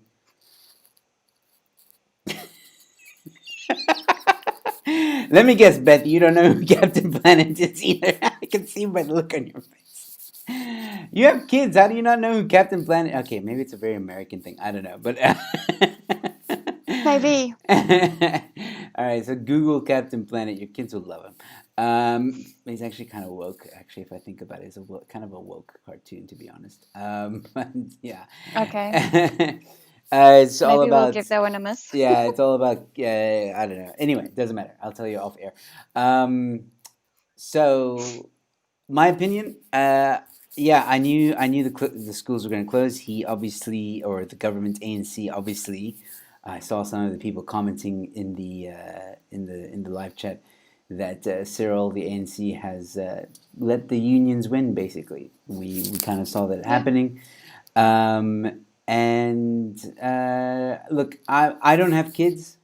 Let me guess, Beth, you don't know who Captain Planet is either. I can see by the look on your face. You have kids. How do you not know who Captain Planet? Okay, maybe it's a very American thing. I don't know, but Maybe. All right, so Google Captain Planet. Your kids will love him. He's actually kind of woke. Actually, if I think about it, it's kind of a woke cartoon, to be honest. But yeah. Okay. It's all Maybe about. we'll give that one a miss. Yeah, it's all about. I don't know. Anyway, it doesn't matter. I'll tell you off air. So, my opinion. Yeah, I knew the schools were going to close. He obviously, or the government, ANC obviously. I saw some of the people commenting in the live chat. that Cyril, the ANC, has let the unions win. Basically, we kind of saw that Yeah. happening. And look, I don't have kids.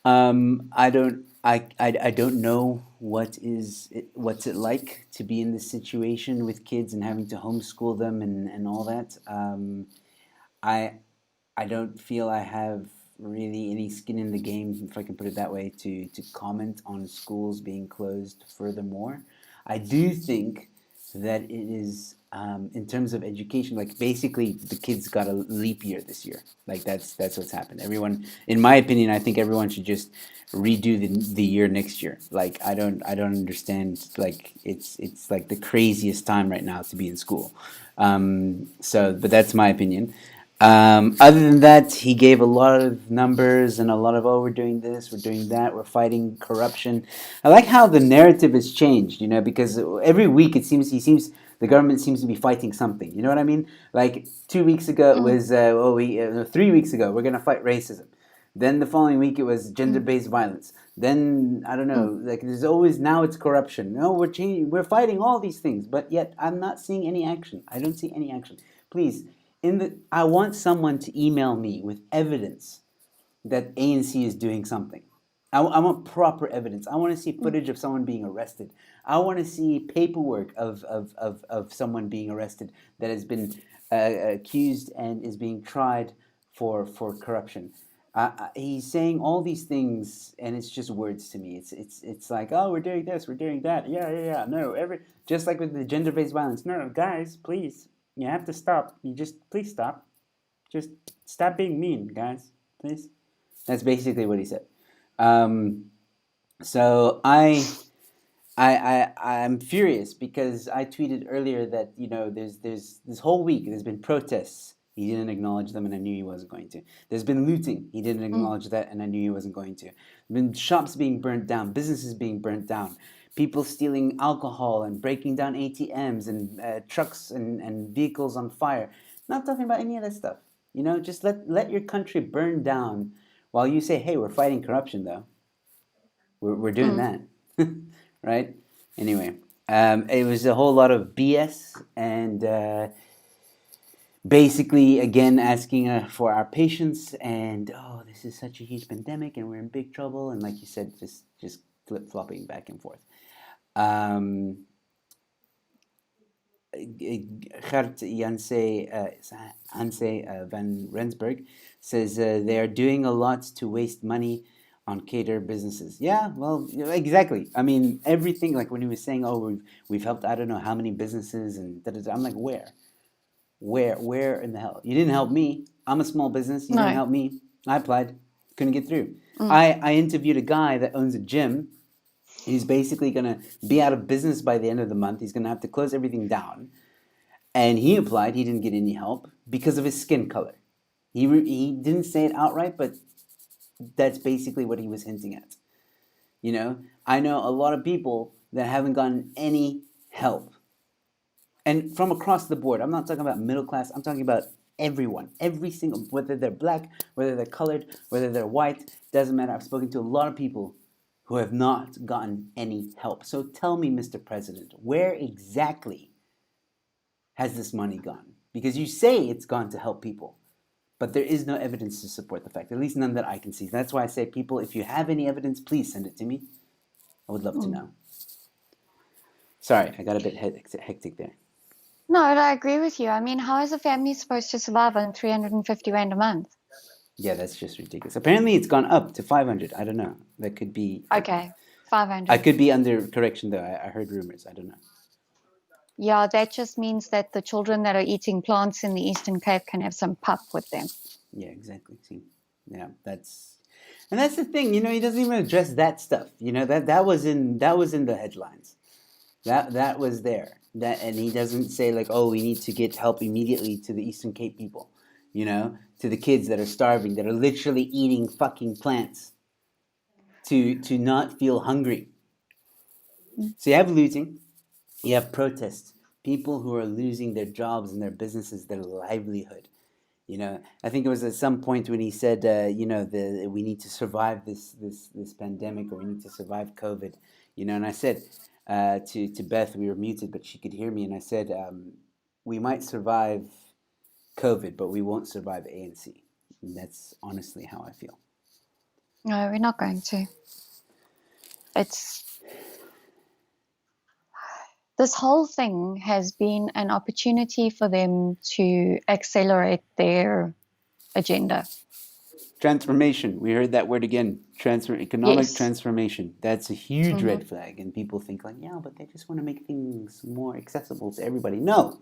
I don't know what's it like to be in this situation with kids and having to homeschool them and all that. I I don't feel I have really any skin in the game, if I can put it that way, to comment on schools being closed furthermore. I do think that it is, in terms of education, like basically the kids got a leap year this year. Like that's what's happened. Everyone, in my opinion, I think everyone should just redo the year next year. Like I don't understand. Like it's like the craziest time right now to be in school. But that's my opinion. Other than that, he gave a lot of numbers and a lot of, oh, we're doing this, we're doing that, we're fighting corruption. I like how the narrative has changed, because every week the government seems to be fighting something. You know what I mean? Like 2 weeks ago it was, 3 weeks ago, we're gonna fight racism. Then the following week it was gender-based violence. Then I don't know, like there's always, now it's corruption. No, we're changing, we're fighting all these things, but yet I'm not seeing any action. I don't see any action. Please, I want someone to email me with evidence that ANC is doing something. I want proper evidence. I want to see footage of someone being arrested. I want to see paperwork of someone being arrested that has been accused and is being tried for corruption. He's saying all these things, and it's just words to me. It's like, oh, we're doing this, we're doing that. Yeah. No, just like with the gender-based violence. No, guys, please, you have to stop. Please stop. Just stop being mean, guys, please. That's basically what he said. So I'm furious because I tweeted earlier that there's this whole week there's been protests. He didn't acknowledge them, and I knew he wasn't going to. There's been looting. He didn't acknowledge that, and I knew he wasn't going to. There's been shops being burnt down, businesses being burnt down, people stealing alcohol and breaking down ATMs and trucks and vehicles on fire. Not talking about any of that stuff. Just let your country burn down while you say, hey, we're fighting corruption, though. We're doing that. Right? Anyway, it was a whole lot of BS and basically, again, asking for our patience and, oh, this is such a huge pandemic and we're in big trouble. And like you said, just flip-flopping back and forth. Gert Hanse van Rensburg says they are doing a lot to waste money on cater businesses. Yeah, well, exactly. I mean, everything, like when he was saying, oh, we've helped I don't know how many businesses and da-da-da. I'm like, where in the hell? You didn't help me. I'm a small business. You didn't help me. I applied, couldn't get through. I interviewed a guy that owns a gym. He's basically going to be out of business by the end of the month. He's going to have to close everything down. And he applied. He didn't get any help because of his skin color. He didn't say it outright, but that's basically what he was hinting at. I know a lot of people that haven't gotten any help. And from across the board. I'm not talking about middle class. I'm talking about everyone. Every single, whether they're black, whether they're colored, whether they're white, doesn't matter. I've spoken to a lot of people who have not gotten any help. So tell me, Mr. President, where exactly has this money gone? Because you say it's gone to help people, but there is no evidence to support the fact, at least none that I can see. That's why I say, people, if you have any evidence, please send it to me. I would love to know. Sorry, I got a bit hectic there. No, I agree with you. I mean, how is a family supposed to survive on 350 Rand a month? Yeah, that's just ridiculous. Apparently, it's gone up to 500. I don't know. That could be. Okay, 500. I could be under correction, though. I heard rumors. I don't know. Yeah, that just means that the children that are eating plants in the Eastern Cape can have some pup with them. Yeah, exactly. See, yeah, that's the thing. He doesn't even address that stuff. That was in the headlines. That was there. And he doesn't say like, oh, we need to get help immediately to the Eastern Cape people. To the kids that are starving, that are literally eating fucking plants to not feel hungry. So you have looting, you have protests, people who are losing their jobs and their businesses, their livelihood. You know, I think it was at some point when he said, you know, we need to survive this pandemic, or we need to survive COVID. You know, and I said to Beth, we were muted, but she could hear me, and I said, we might survive COVID, but we won't survive ANC. And that's honestly how I feel. No, we're not going to. This whole thing has been an opportunity for them to accelerate their agenda. Transformation. We heard that word again. Economic Yes. transformation. That's a huge red flag. And people think like, yeah, but they just want to make things more accessible to everybody. No.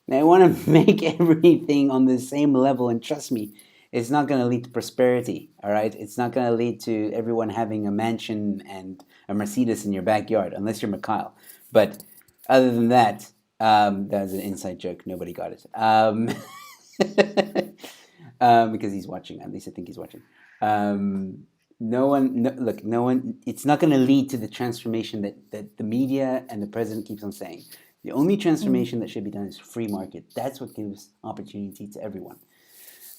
They want to make everything on the same level. And trust me, it's not going to lead to prosperity. All right. It's not going to lead to everyone having a mansion and a Mercedes in your backyard, unless you're Mikhail. But other than that, that was an inside joke. Nobody got it. Because he's watching. At least I think he's watching. No one. It's not going to lead to the transformation that the media and the president keeps on saying. The only transformation that should be done is free market. That's what gives opportunity to everyone.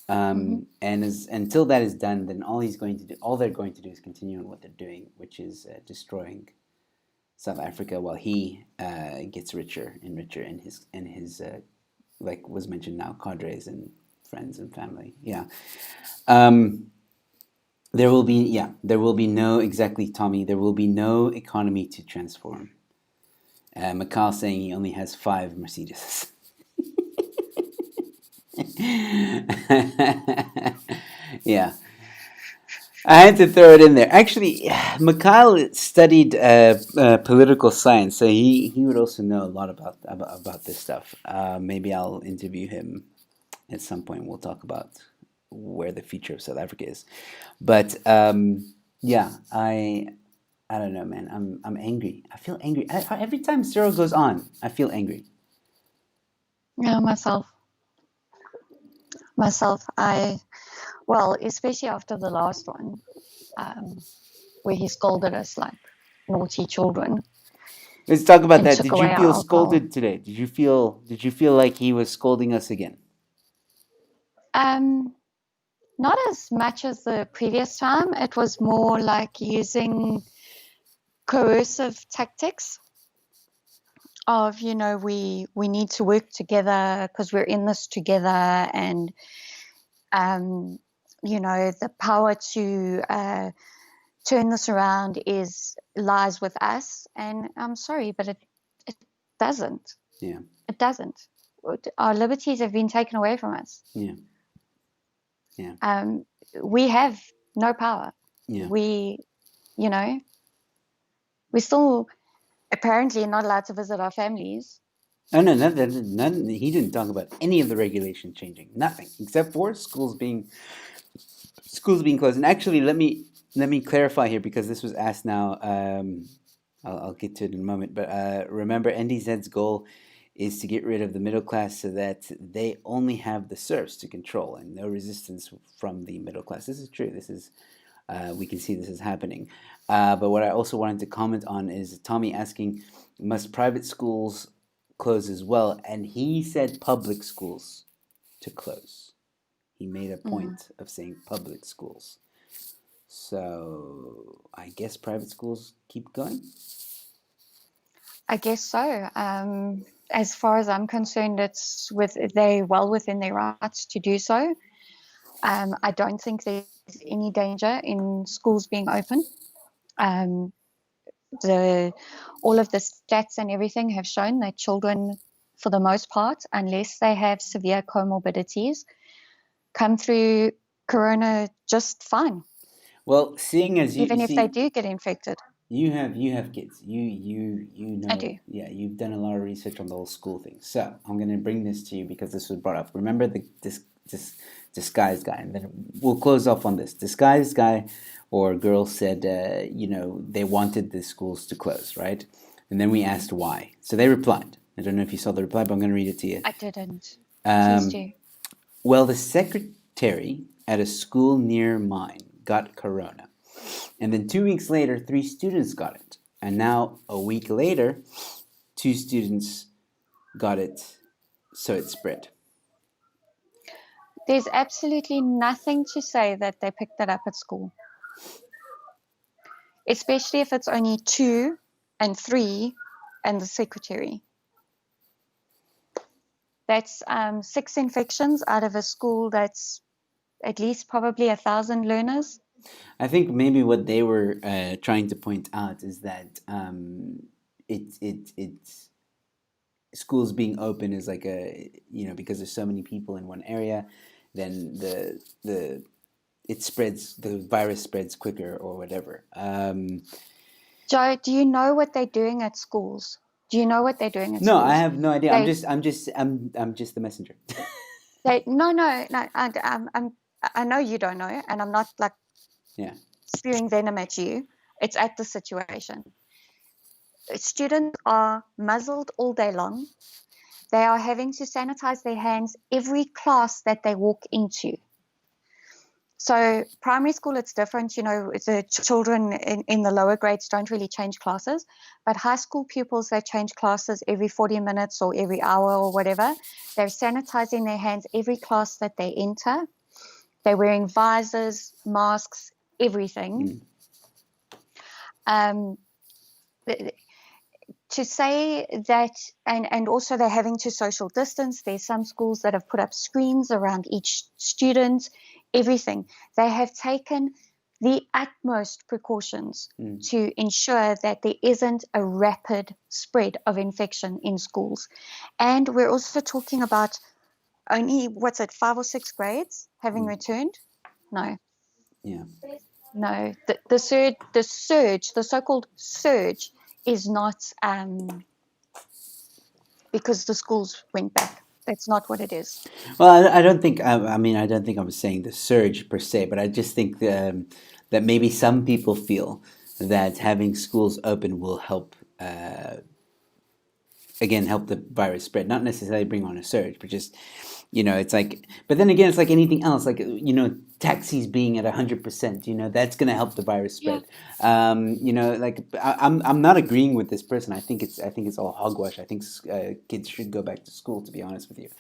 And until that is done, then all they're going to do is continue on what they're doing, which is destroying South Africa, while he gets richer and richer, and his like was mentioned now, cadres and friends and family. Yeah. There will be no, exactly, Tommy, there will be no economy to transform. Mikhail saying he only has 5 Mercedes. Yeah. I had to throw it in there. Actually, Mikhail studied political science, so he would also know a lot about this stuff. Maybe I'll interview him at some point. We'll talk about where the future of South Africa is. But yeah, I don't know, man. I'm angry. I feel angry every time Cyril goes on. I feel angry. Yeah, myself. Well, especially after the last one, where he scolded us like naughty children. Let's talk about And that. took Did you away feel our alcohol. scolded today? Did you feel like he was scolding us again? Not as much as the previous time. It was more like using coercive tactics of, you know, we need to work together because we're in this together, and you know, the power to turn this around lies with us. And I'm sorry, but it doesn't. Yeah. It doesn't. Our liberties have been taken away from us. Yeah. Yeah. We have no power. Yeah. We, you know, we're still apparently not allowed to visit our families. Oh no, none. He didn't talk about any of the regulation changing. Nothing except for schools being closed. And actually, let me clarify here, because this was asked now. I'll get to it in a moment. But remember, NDZ's goal is to get rid of the middle class so that they only have the serfs to control and no resistance from the middle class. This is true. This is we can see this is happening. But what I also wanted to comment on is Tommy asking, must private schools close as well? And he said public schools to close. He made a point of saying public schools. So I guess private schools keep going? I guess so. As far as I'm concerned, they're well within their rights to do so. I don't think there's any danger in schools being open. All of the stats and everything have shown that children, for the most part, unless they have severe comorbidities, come through corona just fine. Well, seeing as even if they do get infected. You have kids. You know. I do. Yeah, you've done a lot of research on the whole school thing. So I'm going to bring this to you because this was brought up. Remember this disguised guy, and then we'll close off on this. Disguised guy or girl said, they wanted the schools to close, right? And then we asked why. So they replied. I don't know if you saw the reply, but I'm going to read it to you. I didn't. Please do. Well, the secretary at a school near mine got corona. And then 2 weeks later, 3 students got it. And now, a week later, 2 students got it, so it spread. There's absolutely nothing to say that they picked that up at school, especially if it's only 2 and 3 and the secretary. That's 6 infections out of a school that's at least probably 1,000 learners. I think maybe what they were trying to point out is that it's schools being open is like because there's so many people in one area, then the virus spreads quicker or whatever. Joe, do you know what they're doing at schools? Do you know what they're doing at No, schools? I have no idea. They, I'm just the messenger. no. I know you don't know, and I'm not like Yeah. spewing venom at you. It's at the situation. Students are muzzled all day long. They are having to sanitize their hands every class that they walk into. So primary school, it's different. The children in the lower grades don't really change classes, but high school pupils, they change classes every 40 minutes or every hour or whatever. They're sanitizing their hands every class that they enter. They're wearing visors, masks, everything. To say that, and also they're having to social distance. There's some schools that have put up screens around each student, everything. They have taken the utmost precautions to ensure that there isn't a rapid spread of infection in schools. And we're also talking about only, 5 or 6 grades having returned? No. Yeah. No. The surge, the so-called surge, is not because the schools went back. That's not what it is. Well, I don't think. I don't think I'm saying the surge per se, but I just think that maybe some people feel that having schools open will help. Again, help the virus spread. Not necessarily bring on a surge, but just it's like. But then again, it's like anything else. Like taxis being at 100%. That's going to help the virus spread. I'm not agreeing with this person. I think it's all hogwash. I think kids should go back to school. To be honest with you,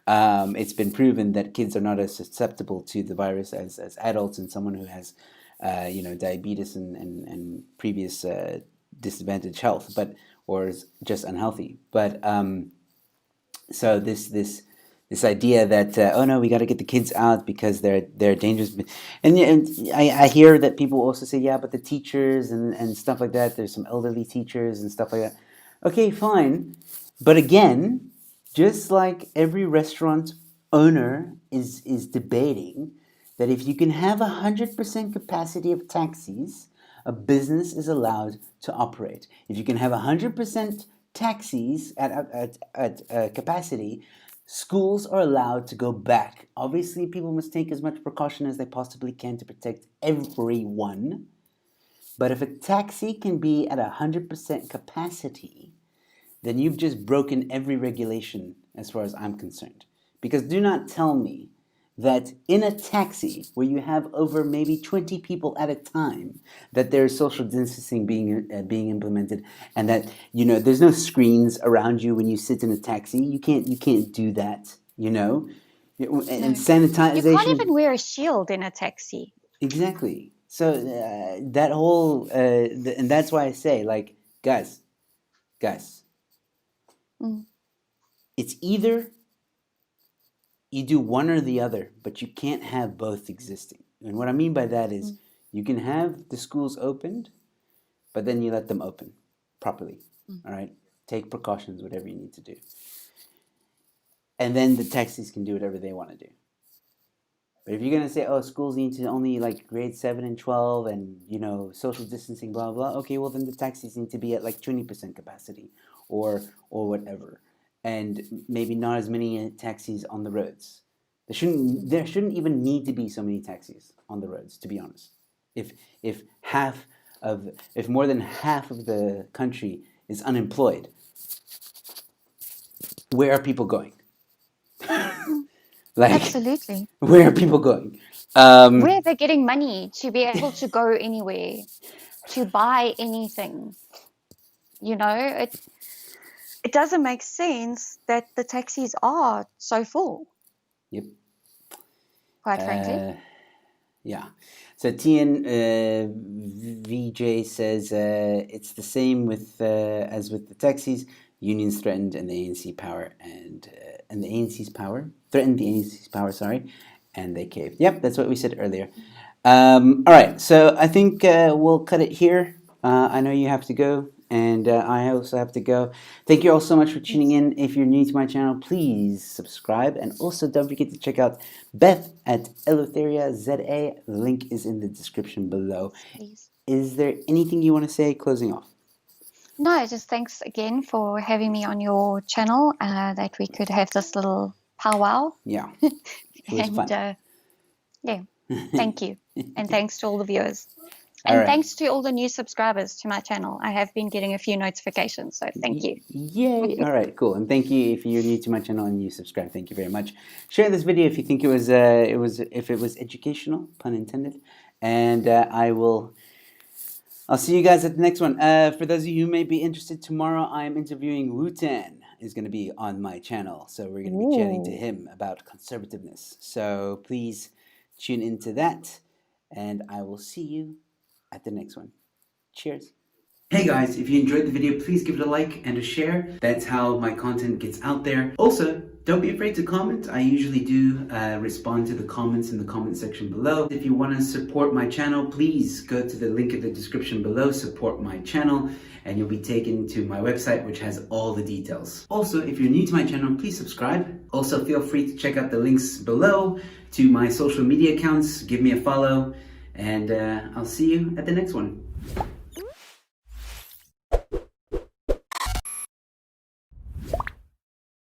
it's been proven that kids are not as susceptible to the virus as adults, and someone who has diabetes and previous disadvantaged health, or is just unhealthy. But so this idea that oh no, we got to get the kids out because they're dangerous, and I hear that people also say yeah, but the teachers and stuff like that. There's some elderly teachers and stuff like that. Okay, fine, but again, just like every restaurant owner is debating that if you can have 100% capacity of taxis, a business is allowed to operate. If you can have 100% taxis at capacity, schools are allowed to go back. Obviously, people must take as much precaution as they possibly can to protect everyone. But if a taxi can be at 100% capacity, then you've just broken every regulation as far as I'm concerned. Because do not tell me that in a taxi where you have over maybe 20 people at a time, that there's social distancing being implemented, and that there's no screens around you when you sit in a taxi. You can't do that. And sanitization. You can't even wear a shield in a taxi. Exactly. So that whole and that's why I say, like, guys, it's either you do one or the other, but you can't have both existing. And what I mean by that is you can have the schools opened, but then you let them open properly. All right? Take precautions, whatever you need to do. And then the taxis can do whatever they want to do. But if you're going to say, oh, schools need to only like grade 7 and 12 and, social distancing, blah, blah, okay, well, then the taxis need to be at like 20% capacity or whatever. And maybe not as many taxis on the roads. There shouldn't even need to be so many taxis on the roads, to be honest. If more than half of the country is unemployed, where are people going? Absolutely. Where are people going? Where are they getting money to be able to go anywhere, to buy anything? It doesn't make sense that the taxis are so full. Yep. quite frankly. Yeah. So TN VJ says it's the same with as with the taxis. Unions threatened and the ANC power and the ANC's power threatened the ANC's power. Sorry, and they caved. Yep, that's what we said earlier. All right, so I think we'll cut it here. I know you have to go, and I also have to go. Thank you all so much for tuning in. If you're new to my channel, please subscribe, and also don't forget to check out Beth at Eleutheria ZA. The link is in the description below. Please. Is there anything you want to say closing off? No, just thanks again for having me on your channel, that we could have this little powwow. Yeah, it was And fun. yeah, thank you. And thanks to all the viewers. All And right. thanks to all the new subscribers to my channel. I have been getting a few notifications, so thank you. Yay! All right, cool. And thank you if you're new to my channel and you subscribe. Thank you very much. Share this video if you think it was educational, pun intended. And I'll see you guys at the next one. For those of you who may be interested, tomorrow I am interviewing Wutan. Is going to be on my channel, so we're going to be chatting to him about conservativeness. So please tune into that, and I will see you at the next one. Cheers. Hey guys, if you enjoyed the video, please give it a like and a share. That's how my content gets out there. Also, don't be afraid to comment. I usually do respond to the comments in the comment section below. If you want to support my channel, please go to the link in the description below, support my channel, and you'll be taken to my website, which has all the details. Also, if you're new to my channel, please subscribe. Also, feel free to check out the links below to my social media accounts. Give me a follow, and I'll see you at the next one.